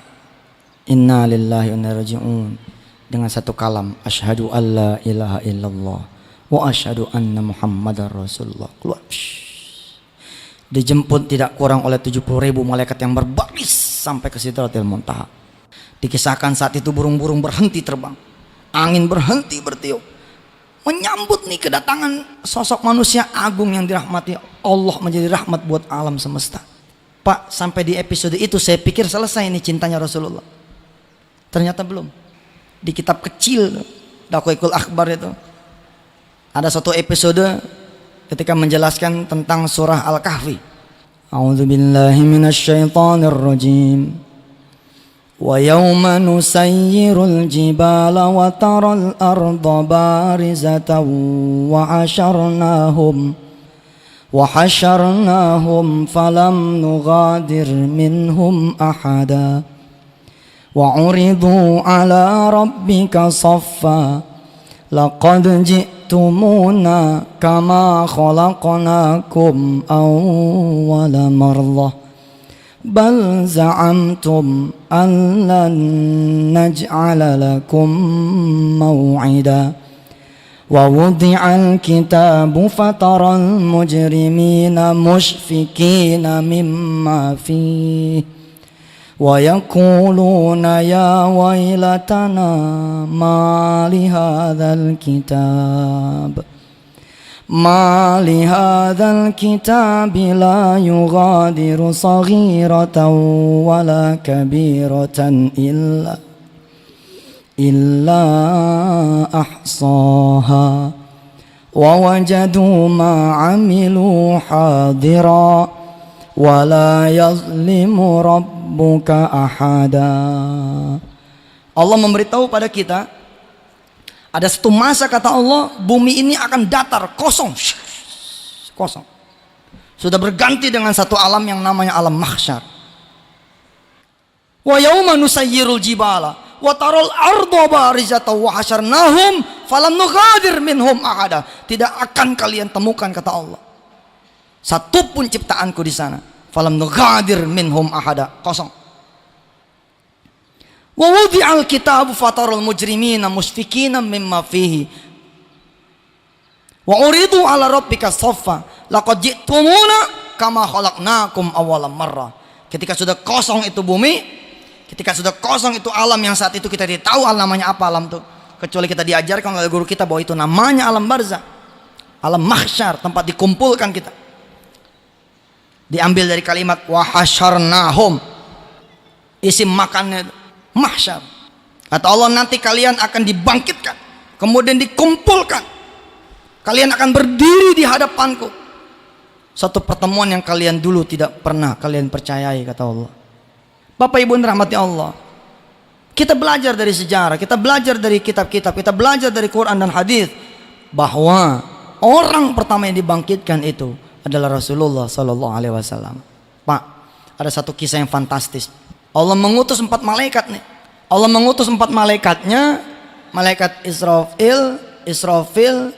Inna lillahi wa inna ilaihi raji'un. Dengan satu kalam, asyhadu alla ilaha illallah wa asyhadu anna muhammadar rasulullah. Keluar. Dijemput tidak kurang oleh 70.000 malaikat yang berbaris sampai ke Sidratil Muntaha. Dikisahkan saat itu burung-burung berhenti terbang, angin berhenti bertiup, menyambut nih kedatangan sosok manusia agung yang dirahmati Allah menjadi rahmat buat alam semesta. Pak, sampai di episode itu saya pikir selesai ini cintanya Rasulullah. Ternyata belum. Di kitab kecil Daqiqul Akhbar itu ada satu episode ketika menjelaskan tentang surah Al-Kahfi. A'udzubillahi minasyaitonir rajim. Wa yawma nusayyirul jibala wa taral arda barizatan wa hasharnahum falam nughadir minhum ahada wa uridu ala rabbika saffa laqad ji'tumuna kama khalaqnakum awwala marrah bal za'amtum an lan naj'ala lakum maw'ida wa wudi'al kitabu fataral mujrimina mushfikina mimma fihi wa yaquluna ya wailatana ma li hadzal kitab la yughadiru saghiratan wala kabiratan illa ahsaha wa wajadu ma amilu hadira wa la yazlimu rabbuka ahada. Allah memberitahu pada kita ada satu masa, kata Allah, bumi ini akan datar, kosong. Kosong. Sudah berganti dengan satu alam yang namanya alam mahsyar. Wa yauma nusayyirul jibala wa taral arda barizatan wa hasyarnahum falam nughadir minhum ahada. Tidak akan kalian temukan, kata Allah, satu pun ciptaanku di sana. Falam nughadir minhum ahada, kosong. Wa wudi'al kitabu fataral mujrimina musfikina mimma fihi wa uridu ala rabbika saffa laqad ji'tumuna kama khalaqnakum awwala marrah. Ketika sudah kosong itu bumi, ketika sudah kosong itu alam yang saat itu kita tidak tahu namanya apa alam itu, kecuali kita diajarkan oleh guru kita bahwa itu namanya alam barzah, alam mahsyar, tempat dikumpulkan kita. Diambil dari kalimat wa hasyarnahum, isim makannya itu mahsyar. Kata Allah, nanti kalian akan dibangkitkan, kemudian dikumpulkan, kalian akan berdiri di hadapanku. Satu pertemuan yang kalian dulu tidak pernah kalian percayai, kata Allah. Bapak Ibu rahmati Allah, kita belajar dari sejarah, kita belajar dari kitab-kitab, kita belajar dari Quran dan hadis bahwa orang pertama yang dibangkitkan itu adalah Rasulullah Sallallahu Alaihi Wasallam. Pak, ada satu kisah yang fantastis. Allah mengutus 4 malaikat nih. Allah mengutus 4 malaikatnya, malaikat Israfil,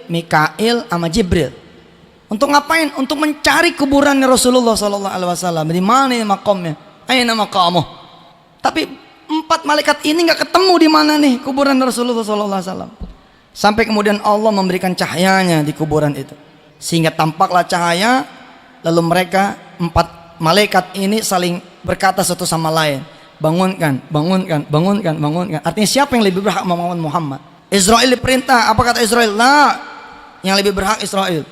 Mikail, sama Jibril. Untuk ngapain? Untuk mencari kuburannya Rasulullah Sallallahu Alaihi Wasallam. Di mana ini makamnya? Aina maqamuh. Tapi 4 malaikat ini nggak ketemu di mana nih kuburan Rasulullah Sallallahu Alaihi Wasallam. Sampai kemudian Allah memberikan cahayanya di kuburan itu, sehingga tampaklah cahaya. Lalu mereka 4 malaikat ini saling berkata satu sama lain, bangunkan, bangunkan, bangunkan, bangunkan. Artinya siapa yang lebih berhak membangun Muhammad? Israel diperintah. Apa kata Israel? Nah, yang lebih berhak Israfil.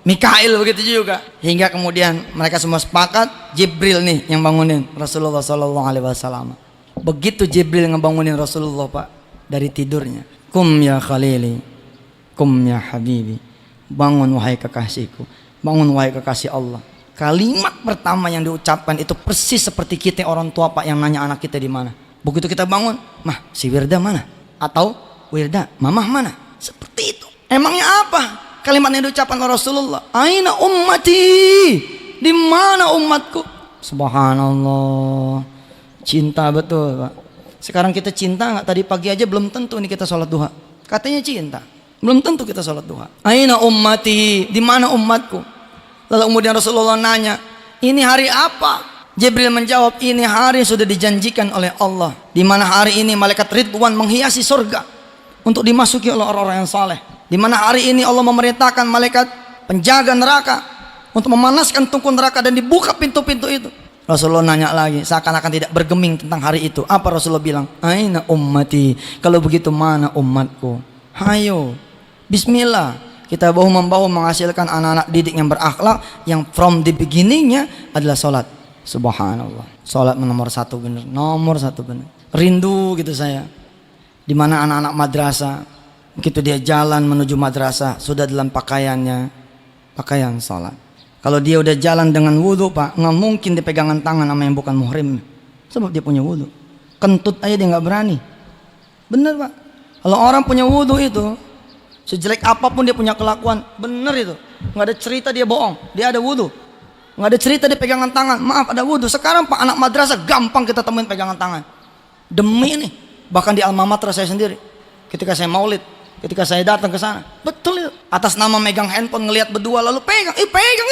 Mikail begitu juga. Hingga kemudian mereka semua sepakat, Jibril nih yang bangunin Rasulullah Sallallahu Alaihi Wasallam. Begitu Jibril ngebangunin Rasulullah, Pak, dari tidurnya, kum ya khalili, kum ya habibi, bangun wahai kekasihku, bangun wahai kekasih Allah. Kalimat pertama yang diucapkan itu persis seperti kita orang tua, Pak, yang nanya anak kita di mana. Begitu kita bangun, mah si Wirda mana? Atau Wirda, mamah mana? Seperti itu. Emangnya apa kalimat yang diucapkan oleh Rasulullah? Aina ummati, di mana umatku? Subhanallah, cinta betul, Pak. Sekarang kita cinta nggak? Tadi pagi aja belum tentu nih kita sholat duha. Katanya cinta, belum tentu kita sholat duha. Aina ummati, di mana umatku? Lalu kemudian Rasulullah nanya, ini hari apa? Jibril menjawab, ini hari sudah dijanjikan oleh Allah, di mana hari ini malaikat Ridwan menghiasi surga untuk dimasuki oleh orang-orang yang saleh. Di mana hari ini Allah memerintahkan malaikat penjaga neraka untuk memanaskan tungku neraka dan dibuka pintu-pintu itu. Rasulullah nanya lagi, seakan-akan tidak bergeming tentang hari itu. Apa Rasulullah bilang? Aina ummati, kalau begitu mana umatku? Hayo, bismillah, kita bahu-membahu menghasilkan anak-anak didik yang berakhlak, yang from the beginningnya adalah sholat. Subhanallah, sholat nomor satu bener, nomor satu bener. Rindu gitu saya, dimana anak-anak madrasah, begitu dia jalan menuju madrasah sudah dalam pakaiannya, pakaian sholat. Kalau dia udah jalan dengan wudhu Pak, nggak mungkin dipegangan tangan sama yang bukan muhrim, sebab dia punya wudhu. Kentut aja dia nggak berani. Bener Pak, kalau orang punya wudhu itu, sejelek apapun dia punya kelakuan, bener itu, nggak ada cerita dia bohong, dia ada wudhu. Nggak ada cerita dia pegangan tangan, maaf ada wudhu. Sekarang Pak, anak madrasah gampang kita temuin pegangan tangan. Demi ini, bahkan di alma mater saya sendiri, ketika saya maulid, ketika saya datang ke sana, betul itu, atas nama megang handphone ngelihat berdua lalu pegang, pegang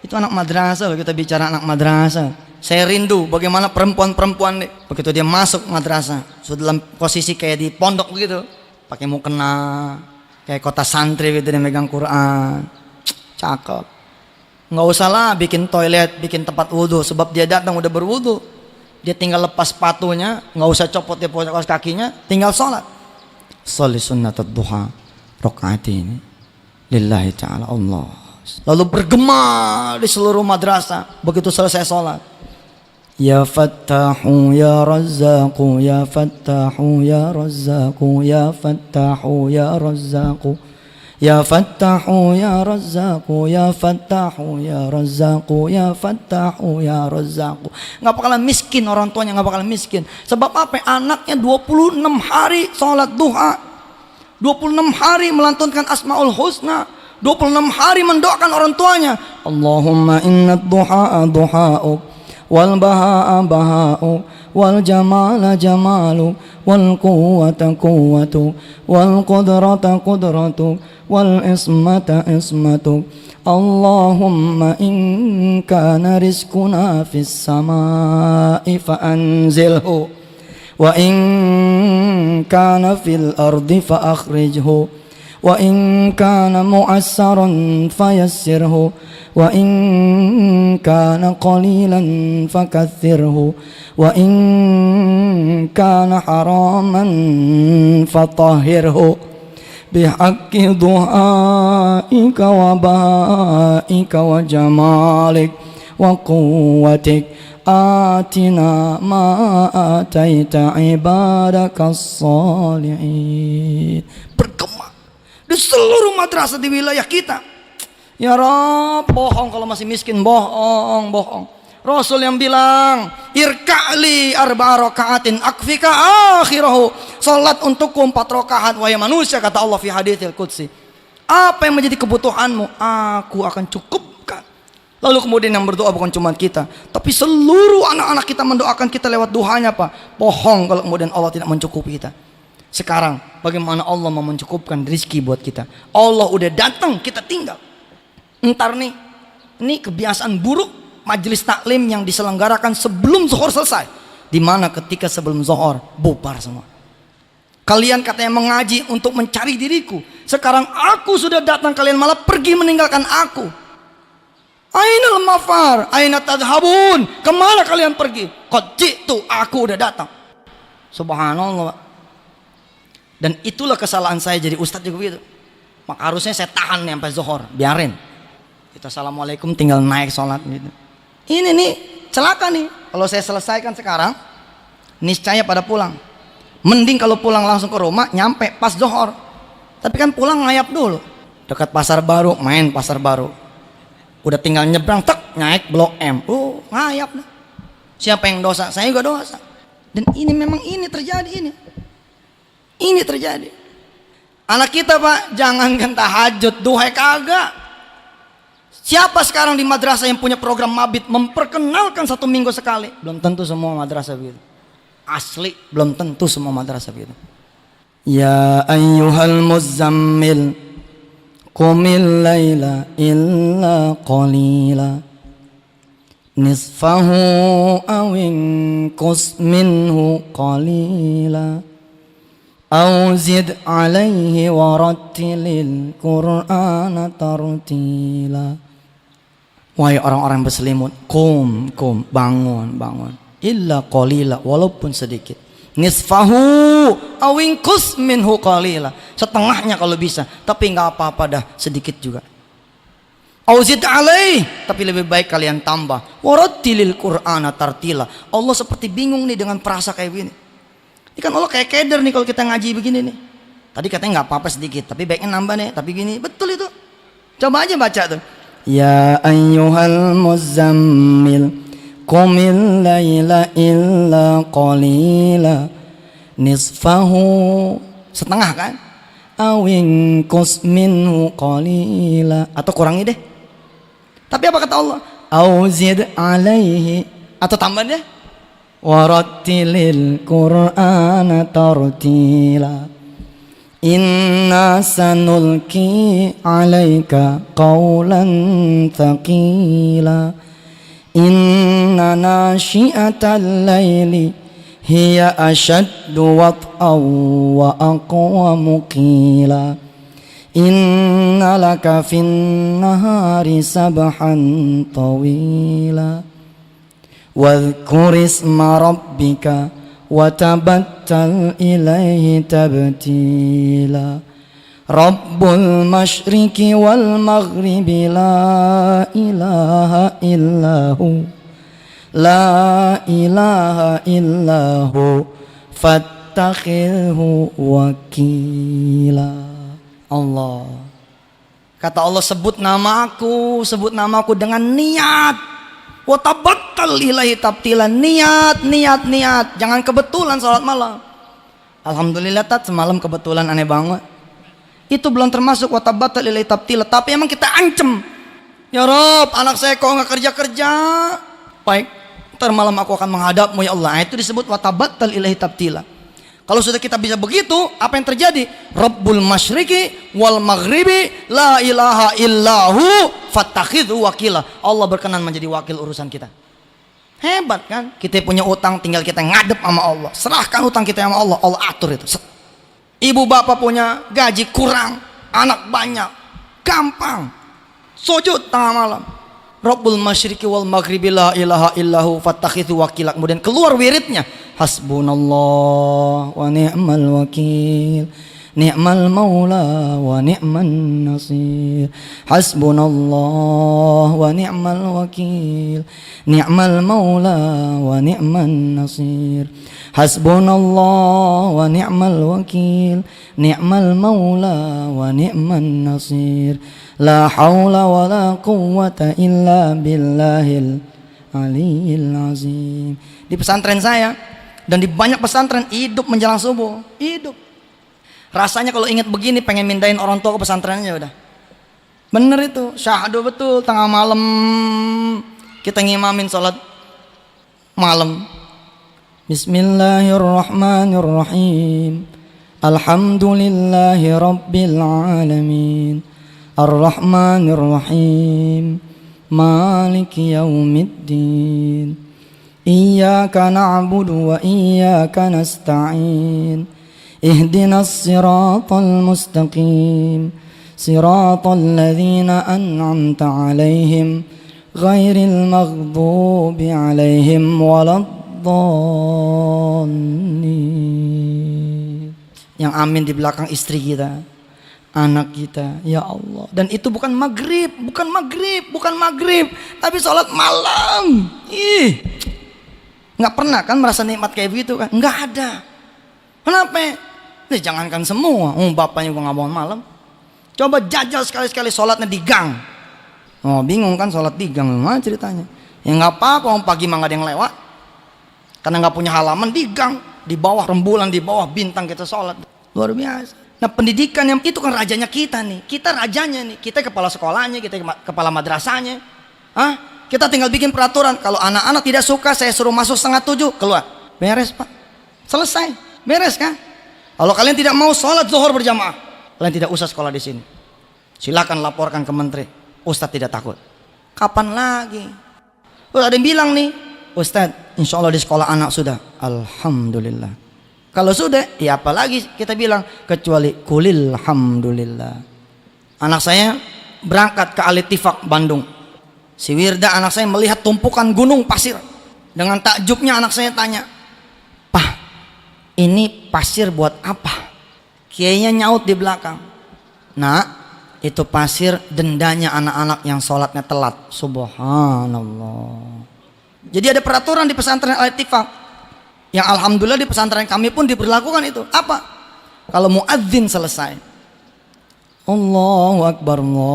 itu anak madrasah. Kita bicara anak madrasah, saya rindu bagaimana perempuan-perempuan nih, begitu dia masuk madrasah sudah dalam posisi kayak di pondok begitu, pakai mukena kayak kota santri gitu, dia megang Quran, cakep. Nggak usah lah bikin toilet, bikin tempat wudhu, sebab dia datang udah berwudhu, dia tinggal lepas sepatunya, nggak usah copot dia kaos kakinya, tinggal sholat. Sholli sunnatud duha rakaatain lillahi ta'ala Allah. Lalu bergema di seluruh madrasah begitu selesai sholat. Ya Fattahu ya Razzaqu, ya Fattahu ya Razzaqu, ya Fattahu ya Razzaqu, ya Fattahu ya Razzaqu, ya Fattahu ya Razzaqu, ya Fattahu ya Razzaqu. Nggak bakalan miskin orang tuanya, nggak bakalan miskin. Sebab apa? Anaknya 26 hari sholat duha, 26 hari melantunkan Asmaul Husna, 26 hari mendoakan orang tuanya. Allahumma inna duha duha'uk, wal baha'a baha'uk, wal jamala jamalu, wal quwwata quwwatu, wal qudrata qudratu, wal ismata ismatu. Allahumma in kana rizquna fis samai fa anzilhu, wa in kana fil ardi fa akhrijhu, wa in kana mu'assaran fayassirhu, wa in kana qalilan fakaththirhu, wa in kana haraman fatahhirhu bihaqqi du'aika wa ba'ika wa jamalik wa quwwatik. Atina ma ataita ibadakas salihin. Bergema di seluruh madrasah di wilayah kita. Ya Rabb, bohong kalau masih miskin, bohong. Rasul yang bilang, irka'li arba'a raka'atin akfika akhirahu. Salat untukku 4 rakaat wahai manusia, kata Allah fi haditsil qudsi. Apa yang menjadi kebutuhanmu, aku akan cukupkan. Lalu kemudian yang berdoa bukan cuma kita, tapi seluruh anak-anak kita mendoakan kita lewat duhanya Pak. Bohong kalau kemudian Allah tidak mencukupi kita. Sekarang bagaimana Allah mau mencukupkan rezeki buat kita? Allah udah datang, kita tinggal. Entar nih, ini kebiasaan buruk majelis taklim yang diselenggarakan sebelum zuhur selesai, dimana ketika sebelum zuhur bubar semua. Kalian katanya mengaji untuk mencari diriku, sekarang aku sudah datang, kalian malah pergi meninggalkan aku. Ainal mafar, aina tadhabun, kemana kalian pergi? Qad ji'tu, aku udah datang. Subhanallah. Dan itulah kesalahan saya jadi ustadz juga begitu. Maka harusnya saya tahan nih sampai zuhur, biarin. Kita assalamualaikum tinggal naik sholat gitu. Ini nih celaka nih. Kalau saya selesaikan sekarang, niscaya pada pulang. Mending kalau pulang langsung ke rumah, nyampe pas zuhur. Tapi kan pulang ngayap dulu. Dekat pasar baru, main pasar baru. Udah tinggal nyebrang, tek, naik blok M. Ngayap dah. Siapa yang dosa? Saya juga dosa. Dan ini memang ini terjadi ini. Ini terjadi. Anak kita Pak, jangankan tahajud, duha kagak. Siapa sekarang di madrasah yang punya program mabit memperkenalkan 1 minggu sekali? Belum tentu semua madrasah begitu. Asli, belum tentu semua madrasah begitu. Ya ayyuhal muzammil, qumil laila illa qalila, nisfahu awin qus minhu qalila, aw zid alaihi warattilil qur'ana tartila. Wahai orang-orang berselimut, kum, bangun. Illa qalila, walaupun sedikit. nisfahu awingkus minhu qalila, setengahnya kalau bisa, tapi nggak apa-apa dah, sedikit juga. Auzid alaih, tapi lebih baik kalian tambah. Warattilil Qur'ana tartila. Allah seperti bingung nih dengan perasa kayak gini. Ini kan Allah kayak keder nih kalau kita ngaji begini nih. Tadi katanya nggak apa-apa sedikit, tapi baiknya nambah nih. Tapi gini, betul itu. Coba aja baca tuh. Ya ayyuhal muzammil qumil laila illa qalila nisfahu, setengah kan, awinqus minhu qalila, atau kurangi deh. Tapi apa kata Allah? Auzid alaihi, atau tambah deh. Warattilil Qur'ana tartila inna sanulki alaika qawlan thaqila inna nashi'atal layli hiya ashaddu wat'aw wa aqwamu qila inna laka fin nahari sabhan tawila wadhkur isma rabbika wa tabattal ilaihi tabtila rabbul masyriqi wal maghribi la ilaha illahu la ilaha illahu fattakhilhu wakila. Allah, kata Allah, sebut namaku dengan niat. Wa tabattal ilaihi tabtila, niat, jangan kebetulan sholat malam. Alhamdulillah tat, semalam kebetulan aneh banget. Itu belum termasuk wa tabattal ilaihi tabtila, tapi emang kita ancam. Ya Rob, anak saya kok nggak kerja. Baik, ntar malam aku akan menghadapmu ya Allah. Itu disebut wa tabattal ilaihi tabtila. Kalau sudah kita bisa begitu, apa yang terjadi? Rabbul masyriqi wal maghribi la ilaha illahu fattakhidhu wakila. Allah berkenan menjadi wakil urusan kita. Hebat kan? Kita punya utang, tinggal kita ngadep sama Allah. Serahkan utang kita sama Allah, Allah atur itu. Ibu bapak punya gaji kurang, anak banyak, gampang. Sujud tengah malam. Rabbul masyriqi wal maghribi la ilaha illahu fattakhidhu wakila. Kemudian keluar wiridnya. Hasbunallah wa ni'mal wakil, ni'mal maula wa ni'man nasir. Hasbunallah wa ni'mal wakil, ni'mal maula wa ni'man nasir. Hasbunallah wa ni'mal wakil, ni'mal maula wa ni'man nasir. La haula wa la quwwata illa billahil aliyil azim. Di pesantren saya dan di banyak pesantren, hidup menjelang subuh, hidup. Rasanya kalau ingat begini pengen mindahin orang tua ke pesantrennya udah. Bener itu, syahdu betul, tengah malam kita ngimamin sholat malam. Bismillahirrahmanirrahim. Alhamdulillahi rabbil alamin. Ar-Rahmanir-Rahim. Maliki yaumiddin. Iyyaka na'budu wa iyyaka nasta'in. Ihdinas siratal mustaqim. Siratal ladzina an'amta 'alaihim ghairil maghdubi 'alaihim waladdallin. Yang amin di belakang istri kita, anak kita, ya Allah. Dan itu bukan maghrib, tapi sholat malam. Nggak pernah kan merasa nikmat kayak begitu kan? Nggak ada. Kenapa? Jangankan semua, bapaknya gua nggak bangun malam. Coba jajal sekali-sekali sholatnya di gang. Oh bingung kan sholat di gang, gimana ceritanya? Ya nggak apa-apa, pagi mah nggak ada yang lewat. Karena nggak punya halaman, di gang, di bawah rembulan, di bawah bintang kita sholat. Luar biasa. Nah pendidikan yang itu kan rajanya kita nih, kita rajanya nih, kita kepala sekolahnya, kita kepala madrasahnya. Kita tinggal bikin peraturan, kalau anak-anak tidak suka saya suruh masuk 6:30, keluar. Beres Pak, selesai, beres kan? Kalau kalian tidak mau sholat zuhur berjamaah, kalian tidak usah sekolah di sini. Silakan laporkan ke menteri, Ustadz tidak takut. Kapan lagi? Ada yang bilang nih, Ustadz insya Allah di sekolah anak sudah, alhamdulillah. Kalau sudah, ya apalagi kita bilang, kecuali kulil alhamdulillah. Anak saya berangkat ke Al-Ittifaq Bandung. Si Wirda anak saya melihat tumpukan gunung pasir. Dengan takjubnya anak saya tanya, "Pah, ini pasir buat apa? Kiainya nyaut di belakang, nak, itu pasir dendanya anak-anak yang sholatnya telat. Subhanallah. Jadi ada peraturan di pesantren Al-Ittifaq, yang alhamdulillah di pesantren kami pun diberlakukan itu. Apa? Kalau muadzin selesai, Allahu Akbar, Allahu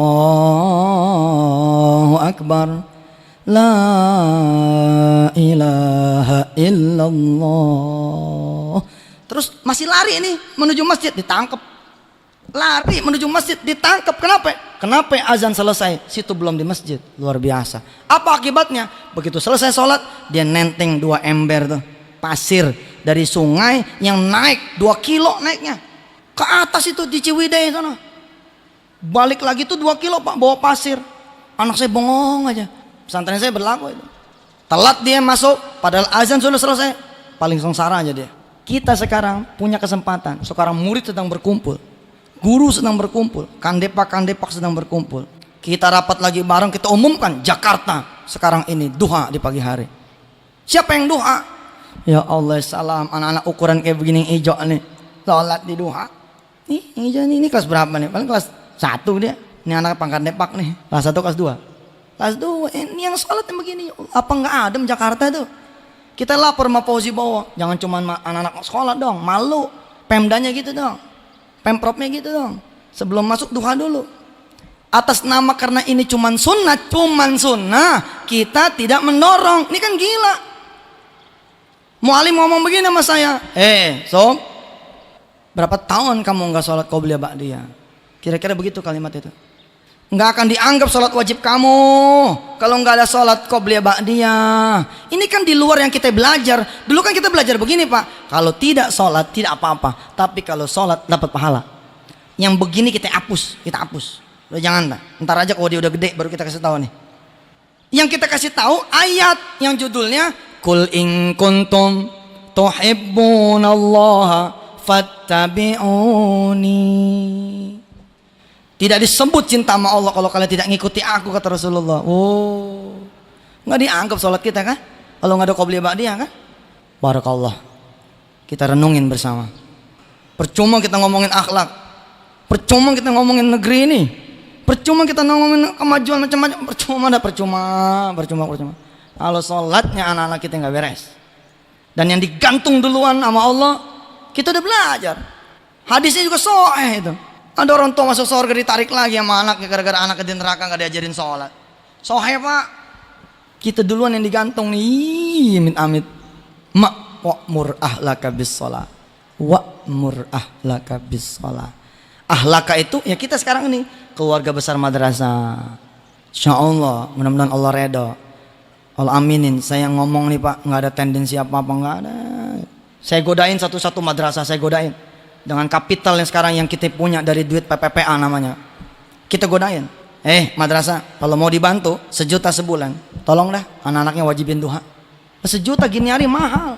Akbar, la ilaha illallah. Terus masih lari ini menuju masjid, ditangkap. Lari menuju masjid, ditangkap. Kenapa? Kenapa azan selesai, situ belum di masjid? Luar biasa. Apa akibatnya? Begitu selesai sholat, dia nenteng 2 ember tuh pasir dari sungai yang naik 2 kilo naiknya ke atas itu di Ciwidey sana. Balik lagi tuh 2 kilo Pak, bawa pasir. Anak saya bengong aja. Pesantren saya berlaku itu. Telat dia masuk, padahal azan sudah selesai. Paling sengsara aja dia. Kita sekarang punya kesempatan. Sekarang murid sedang berkumpul, guru sedang berkumpul, kandepak sedang berkumpul. Kita rapat lagi bareng, kita umumkan Jakarta sekarang ini duha di pagi hari. Siapa yang duha? Ya Allah, salam, anak-anak ukuran kayak begini hijau nih, sholat di duha. Nih yang hijau ini kelas berapa nih? Paling kelas 1 dia. Ini anak pangkat depak nih, kelas 1 kelas 2. Kelas 2 ini yang sholat yang begini. Apa nggak adem Jakarta tuh? Kita lapor sama Fauzi Bowo, jangan cuma anak-anak sholat dong, malu. Pemdanya gitu dong, Pemprovnya gitu dong. Sebelum masuk duha dulu. Atas nama karena ini cuman sunnah, kita tidak mendorong. Ini kan gila. Mualim ngomong begini sama saya, Sob, berapa tahun kamu nggak sholat qobliyah ba'diyah? Kira-kira begitu kalimat itu. Nggak akan dianggap sholat wajib kamu kalau nggak ada sholat qobliyah ba'diyah. Ini kan di luar yang kita belajar. Dulu kan kita belajar begini Pak, kalau tidak sholat tidak apa-apa, tapi kalau sholat dapat pahala. Yang begini kita hapus. Udah jangan Pak, ntar aja kalau dia udah gede baru kita kasih tahu nih. Yang kita kasih tahu ayat yang judulnya Qul in kuntum tuhibbunallaha fattabi'uni. Tidak disebut cinta sama Allah kalau kalian tidak ngikuti aku, kata Rasulullah. Oh, nggak dianggap sholat kita kan? Kalau nggak ada qobliyah ba'diyah kan? Barakallah. Kita renungin bersama. Percuma kita ngomongin akhlak, percuma kita ngomongin negeri ini, percuma kita ngomongin kemajuan macam-macam, percuma. Kalau sholatnya anak-anak kita nggak beres, dan yang digantung duluan sama Allah, kita udah belajar. Hadisnya juga sahih itu. Ada orang tua masuk surga ditarik lagi sama anaknya gara-gara anaknya di neraka nggak diajarin sholat. Sohe Pak, kita duluan yang digantung nih. Amit wa'mur ahlaka bis sholat, wa'mur ahlaka bis sholat. Ahlaka itu ya kita sekarang ini keluarga besar madrasah. Insya Allah, mudah-mudahan Allah redha. Allah aminin. Saya ngomong nih Pak, nggak ada tendensi apa-apa, nggak ada. Saya godain satu-satu madrasah, saya godain. Dengan kapital yang sekarang yang kita punya dari duit PPPA namanya, kita godain. Madrasah, kalau mau dibantu 1 juta sebulan, tolong dah anak-anaknya wajibin duha. 1 juta gini hari mahal.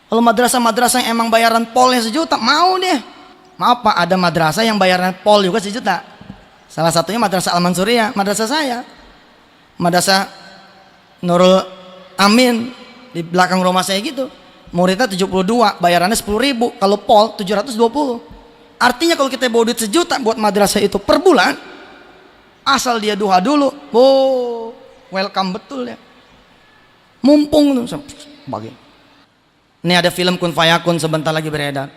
Kalau madrasah-madrasah yang emang bayaran polnya 1 juta, mau deh. Maaf Pak, ada madrasah yang bayaran pol juga 1 juta. Salah satunya madrasah Al-Mansuriyah, madrasah saya. Madrasah Nurul Amin di belakang rumah saya gitu. Muridnya 72, bayarannya 10.000. Kalau pol 720. Artinya kalau kita bawa duit 1 juta buat madrasah itu per bulan, asal dia duha dulu, welcome betul ya. Mumpung tuh bagi. Ini ada film Kun Fayakun sebentar lagi beredar.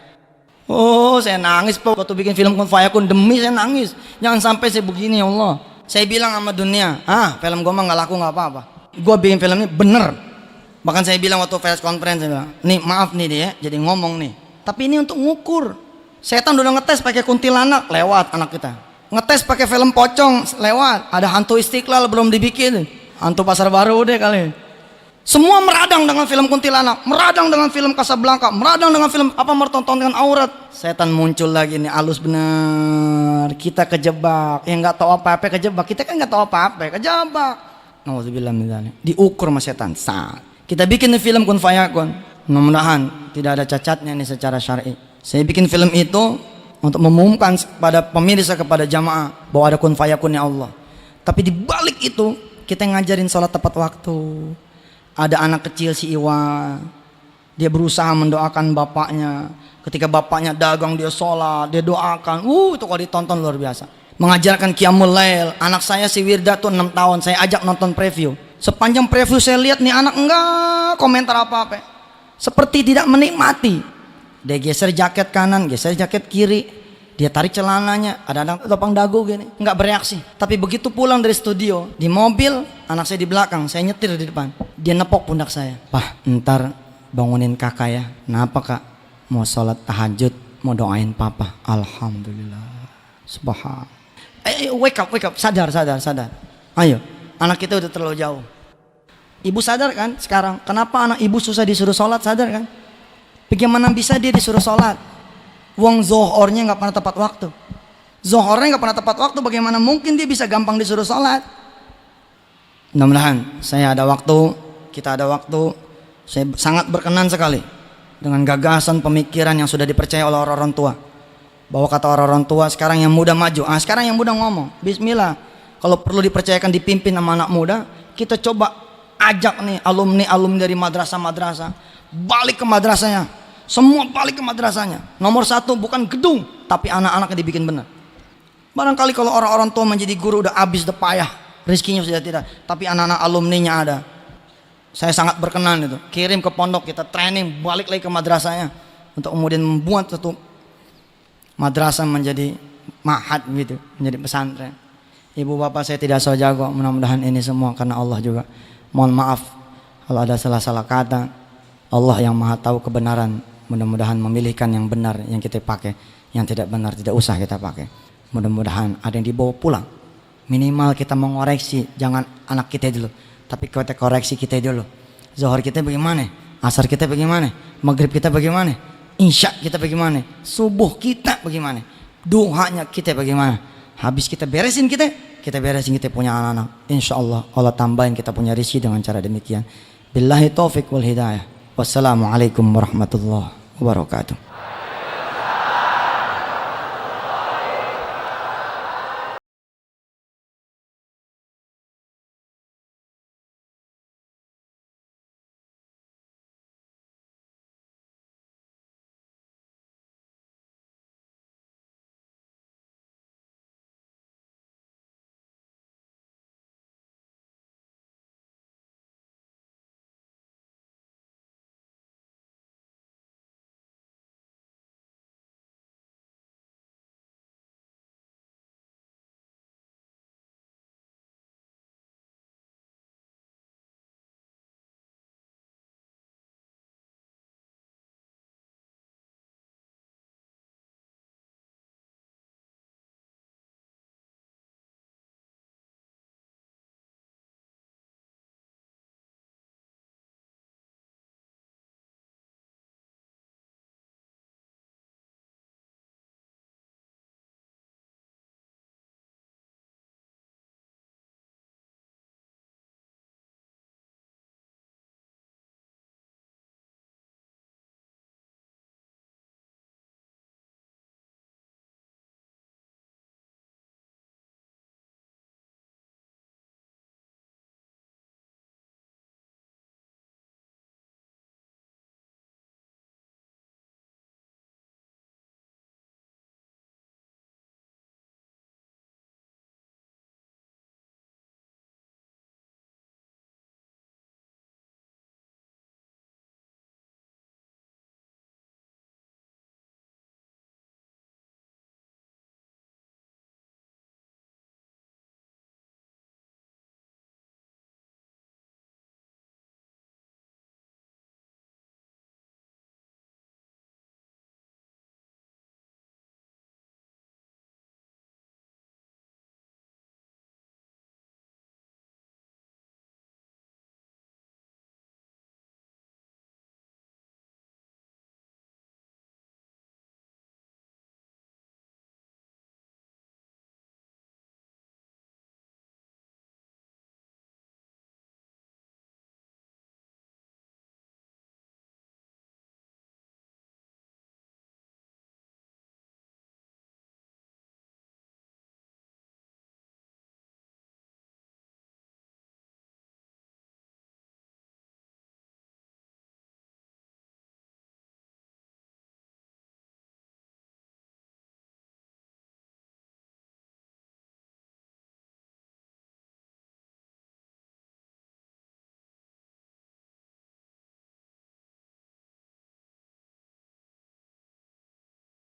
Saya nangis Pak waktu bikin film Kun Fayakun, demi saya nangis. Jangan sampai saya begini ya Allah. Saya bilang sama dunia, film gua mah nggak laku nggak apa-apa. Gua bikin film ini bener. Bahkan saya bilang waktu press conference, saya bilang, nih maaf nih dia jadi ngomong nih, tapi ini untuk ngukur. Setan udah ngetes pakai kuntilanak, lewat anak kita. Ngetes pakai film pocong, lewat. Ada hantu Istiqlal belum dibikin, hantu Pasar Baru deh kali. Semua meradang dengan film kuntilanak, meradang dengan film Casablanca, meradang dengan film apa mertonton dengan aurat. Setan muncul lagi nih, halus bener. Kita kejebak, yang nggak tahu apa-apa kejebak. Kita kan nggak tahu apa-apa, kejebak. Nauzubillah misalnya, diukur sama setan. Saat kita bikin film Kun Fayakun, mudah-mudahan tidak ada cacatnya nih secara syar'i. Saya bikin film itu untuk mengumumkan kepada pemirsa, kepada jamaah bahwa ada Kun Fayakunnya Allah. Tapi di balik itu kita ngajarin sholat tepat waktu. Ada anak kecil si Iwan, Dia berusaha mendoakan bapaknya. Ketika bapaknya dagang dia sholat, dia doakan. Itu kalau ditonton luar biasa. Mengajarkan Qiyamul Lail. Anak saya si Wirda tuh 6 tahun, saya ajak nonton preview. Sepanjang preview saya lihat nih anak enggak komentar apa-apa. Seperti tidak menikmati. Dia geser jaket kanan, geser jaket kiri. Dia tarik celananya, ada topang dagu gini, nggak bereaksi. Tapi begitu pulang dari studio, di mobil, anak saya di belakang, saya nyetir di depan. Dia nepok pundak saya. Pak, ntar bangunin kakak ya. Kenapa kak? Mau sholat tahajud, mau doain papa. Alhamdulillah. Subhan. Wake up, sadar. Ayo, anak kita udah terlalu jauh. Ibu sadar kan sekarang? Kenapa anak ibu susah disuruh sholat, sadar kan? Bagaimana bisa dia disuruh sholat? Wong zohornya nggak pernah tepat waktu. Zohornya nggak pernah tepat waktu. Bagaimana mungkin dia bisa gampang disuruh sholat? Mudah-mudahan saya ada waktu, kita ada waktu. Saya sangat berkenan sekali dengan gagasan pemikiran yang sudah dipercaya oleh orang-orang tua. Bahwa kata orang-orang tua sekarang yang muda maju. Sekarang yang muda ngomong. Bismillah. Kalau perlu dipercayakan dipimpin sama anak muda, kita coba ajak nih alumni dari madrasah-madrasah balik ke madrasahnya. Semua balik ke madrasahnya. Nomor 1 bukan gedung, tapi anak-anaknya dibikin benar. Barangkali kalau orang-orang tua menjadi guru udah habis, udah payah, rezekinya sudah tidak. Tapi anak-anak alumninya ada. Saya sangat berkenan itu. Kirim ke pondok, kita training, balik lagi ke madrasahnya untuk kemudian membuat satu madrasah menjadi mahad gitu, menjadi pesantren. Ibu bapak saya tidak so jago, mudah-mudahan ini semua karena Allah juga. Mohon maaf kalau ada salah-salah kata. Allah yang maha tahu kebenaran. Mudah-mudahan memilihkan yang benar yang kita pakai, yang tidak benar tidak usah kita pakai. Mudah-mudahan ada yang dibawa pulang. Minimal kita mengoreksi, jangan anak kita dulu, tapi kita koreksi kita dulu. Zuhur kita bagaimana? Asar kita bagaimana? Maghrib kita bagaimana? Isya kita bagaimana? Subuh kita bagaimana? Duhanya kita bagaimana? Habis kita beresin kita punya anak-anak. Insya Allah Allah tambahin kita punya rezeki dengan cara demikian. Billahi taufik wal hidayah. Wassalamualaikum warahmatullahi wabarakatuh.